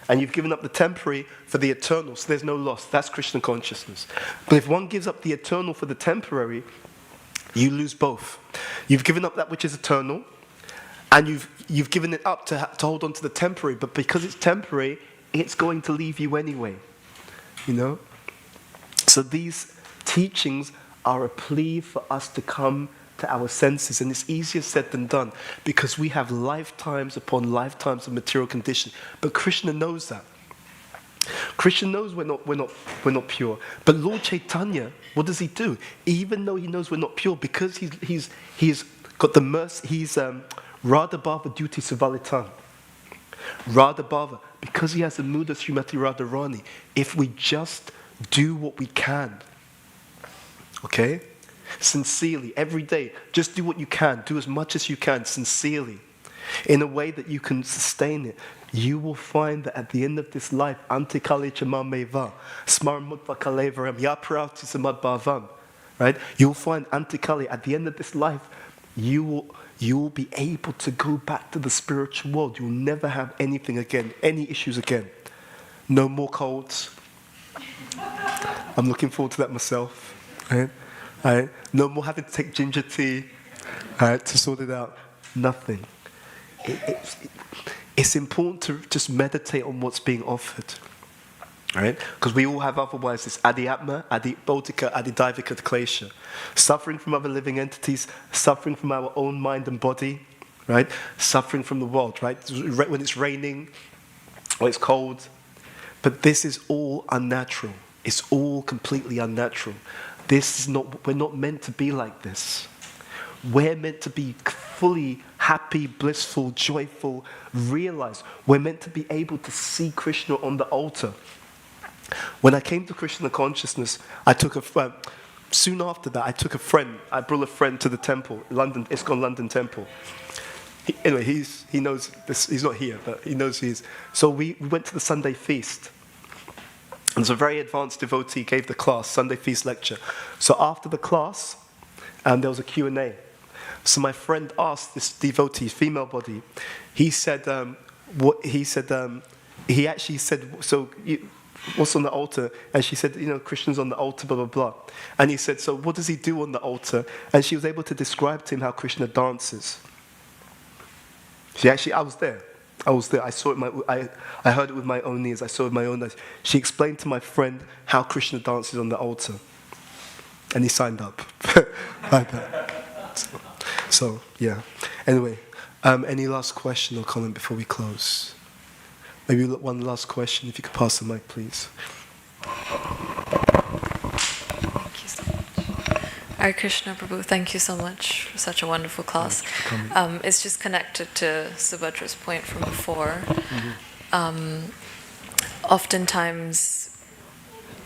And you've given up the temporary for the eternal, so there's no loss. That's Krishna consciousness. But if one gives up the eternal for the temporary, you lose both. You've given up that which is eternal, and you've given it up to hold on to the temporary, but because it's temporary, it's going to leave you anyway. You know? So these teachings are a plea for us to come to our senses, and it's easier said than done, because we have lifetimes upon lifetimes of material condition. But Krishna knows that. Krishna knows we're not pure. But Lord Chaitanya, what does he do? Even though he knows we're not pure, because he's got the mercy, he's Radha Bhava Duty Savalitan. Radha Bhava, because he has the mood of Srimati Radharani, if we just do what we can, okay? Sincerely, every day, just do what you can, do as much as you can, sincerely, in a way that you can sustain it. You will find that at the end of this life, Antikale Chamameva, Smarmutva Kalevaram, Yaprauti Samadbhavam, right? You'll find Antikale, at the end of this life, you will be able to go back to the spiritual world. You'll never have anything again, any issues again. No more colds. I'm looking forward to that myself, right? Right? No more having to take ginger tea, right, to sort it out. Nothing. It's important to just meditate on what's being offered, right? Because we all have otherwise this adhyatma, adhibodhika, adhidaivika klesha. Suffering from other living entities, suffering from our own mind and body, right? Suffering from the world, right? When it's raining or it's cold. But this is all unnatural. It's all completely unnatural. We're not meant to be like this. We're meant to be fully happy, blissful, joyful, realized. We're meant to be able to see Krishna on the altar. When I came to Krishna consciousness, soon after that, I brought a friend to the temple, London, ISKCON London Temple. He knows this, he's not here, but he knows he is. So we went to the Sunday feast. And so a very advanced devotee gave the class, Sunday feast lecture. So after the class, there was a Q&A. So my friend asked this devotee, female body, he actually said, what's on the altar? And she said, Krishna's on the altar, blah, blah, blah. And he said, so what does he do on the altar? And she was able to describe to him how Krishna dances. I was there. I saw it. I heard it with my own ears. I saw it with my own eyes. She explained to my friend how Krishna dances on the altar. And he signed up. Like that. So, yeah. Anyway, any last question or comment before we close? Maybe one last question, if you could pass the mic, please. Thank you so much. Hare Krishna, Prabhu, thank you so much for such a wonderful class. It's just connected to Subhadra's point from before. Oftentimes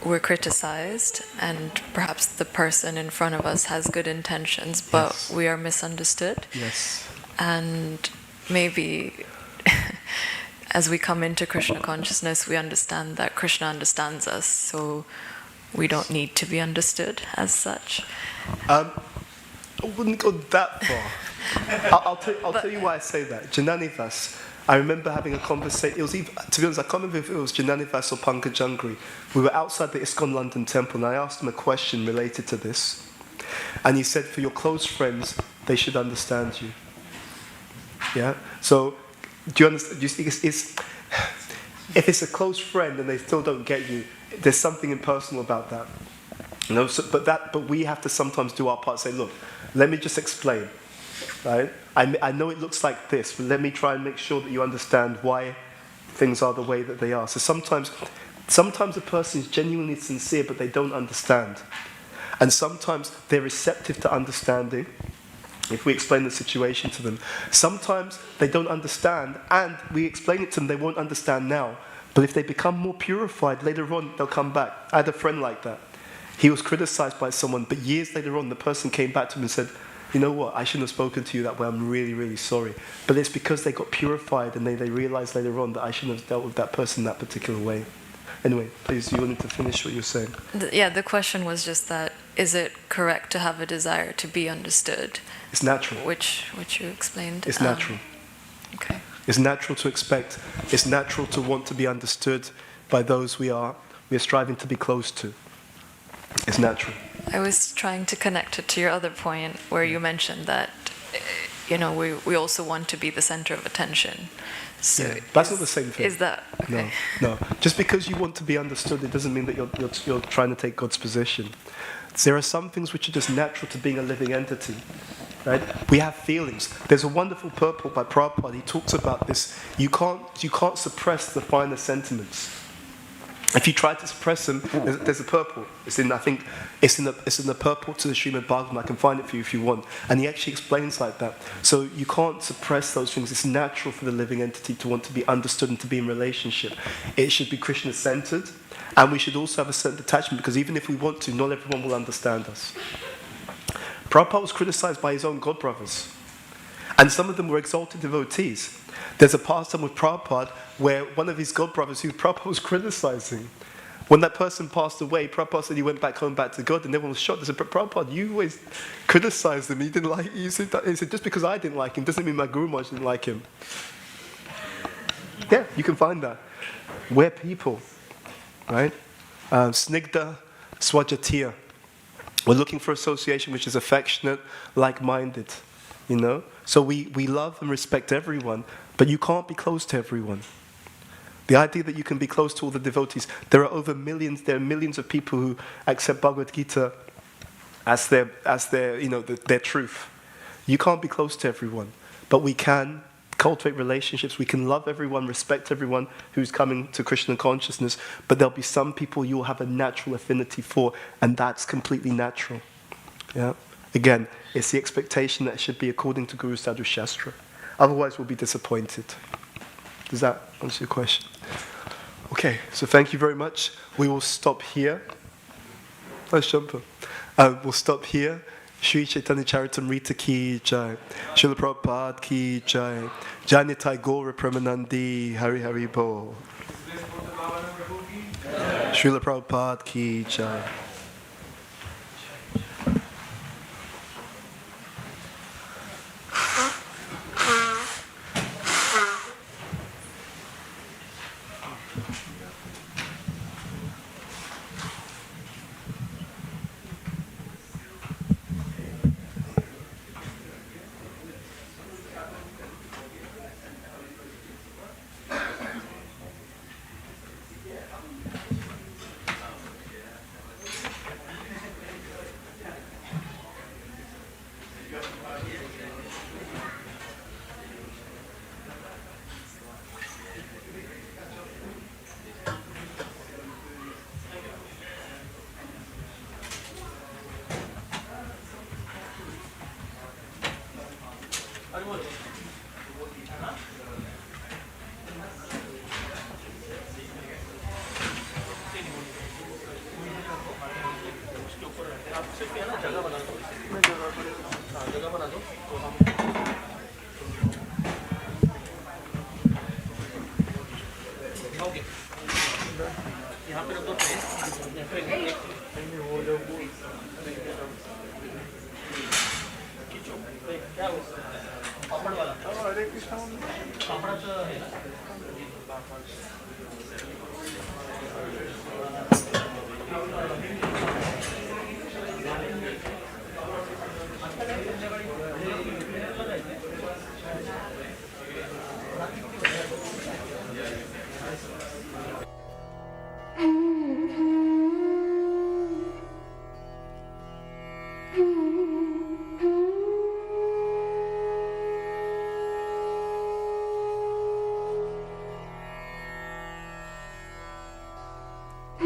we're criticized, and perhaps the person in front of us has good intentions, but Yes. we are misunderstood. Yes. And maybe as we come into Krishna consciousness, we understand that Krishna understands us, so we don't need to be understood as such. I wouldn't go that far. I'll tell you why I say that. Jananivas, I remember having a conversation. It was either, to be honest, I can't remember if it was Jananivas or Pankajangri. We were outside the ISKCON London temple, and I asked him a question related to this. And he said, for your close friends, they should understand you. Yeah? So, do you understand? If it's a close friend and they still don't get you, there's something impersonal about that. But we have to sometimes do our part. Say, look, let me just explain. Right? I know it looks like this, but let me try and make sure that you understand why things are the way that they are. So sometimes a person is genuinely sincere, but they don't understand. And sometimes they're receptive to understanding, if we explain the situation to them. Sometimes they don't understand, and we explain it to them, they won't understand now. But if they become more purified, later on, they'll come back. I had a friend like that. He was criticized by someone, but years later on, the person came back to him and said, you know what, I shouldn't have spoken to you that way, I'm really, really sorry. But it's because they got purified and they realized later on that I shouldn't have dealt with that person that particular way. Anyway, please, you wanted to finish what you were saying. The question was just that, is it correct to have a desire to be understood? It's natural. Which you explained. It's natural. Okay. It's natural to expect. It's natural to want to be understood by those we are striving to be close to. It's natural. I was trying to connect it to your other point where you mentioned that, we also want to be the center of attention. So yeah, that's not the same thing. Is that okay? No. Just because you want to be understood, it doesn't mean that you're trying to take God's position. There are some things which are just natural to being a living entity. Right? We have feelings. There's a wonderful purport by Prabhupada. He talks about this. You can't suppress the finer sentiments. If you try to suppress them, there's a purport. It's in the purport to the Srimad Bhagavatam. I can find it for you if you want. And he actually explains like that. So you can't suppress those things. It's natural for the living entity to want to be understood and to be in relationship. It should be Krishna-centered. And we should also have a certain detachment, because even if we want to, not everyone will understand us. Prabhupada was criticized by his own godbrothers. And some of them were exalted devotees. There's a pastime with Prabhupada where one of his godbrothers, who Prabhupada was criticizing, when that person passed away, Prabhupada said he went back home back to God, and everyone was shocked. They said, but Prabhupada, you always criticized him. He didn't like. He said, just because I didn't like him doesn't mean my Guru Maharaj didn't like him. Yeah, you can find that. We're people, right? Snigdha Swajatiya. We're looking for association which is affectionate, like-minded, So we love and respect everyone, but you can't be close to everyone. The idea that you can be close to all the devotees, there are millions of people who accept Bhagavad Gita as their truth. You can't be close to everyone, but we can cultivate relationships. We can love everyone, respect everyone who's coming to Krishna consciousness, but there'll be some people you'll have a natural affinity for, and that's completely natural. Yeah. Again, it's the expectation that it should be according to Guru Sadhu Shastra. Otherwise, we'll be disappointed. Does that answer your question? Okay, so thank you very much. We will stop here. Nice jumper. We'll stop here. Shri Caitanya-Caritāmṛta ki jai. Srila Prabhupada ki jai. Janitai Gaura Pramanandi Hari Hari Bo. Srila Prabhupada ki jai. Hare Krishna.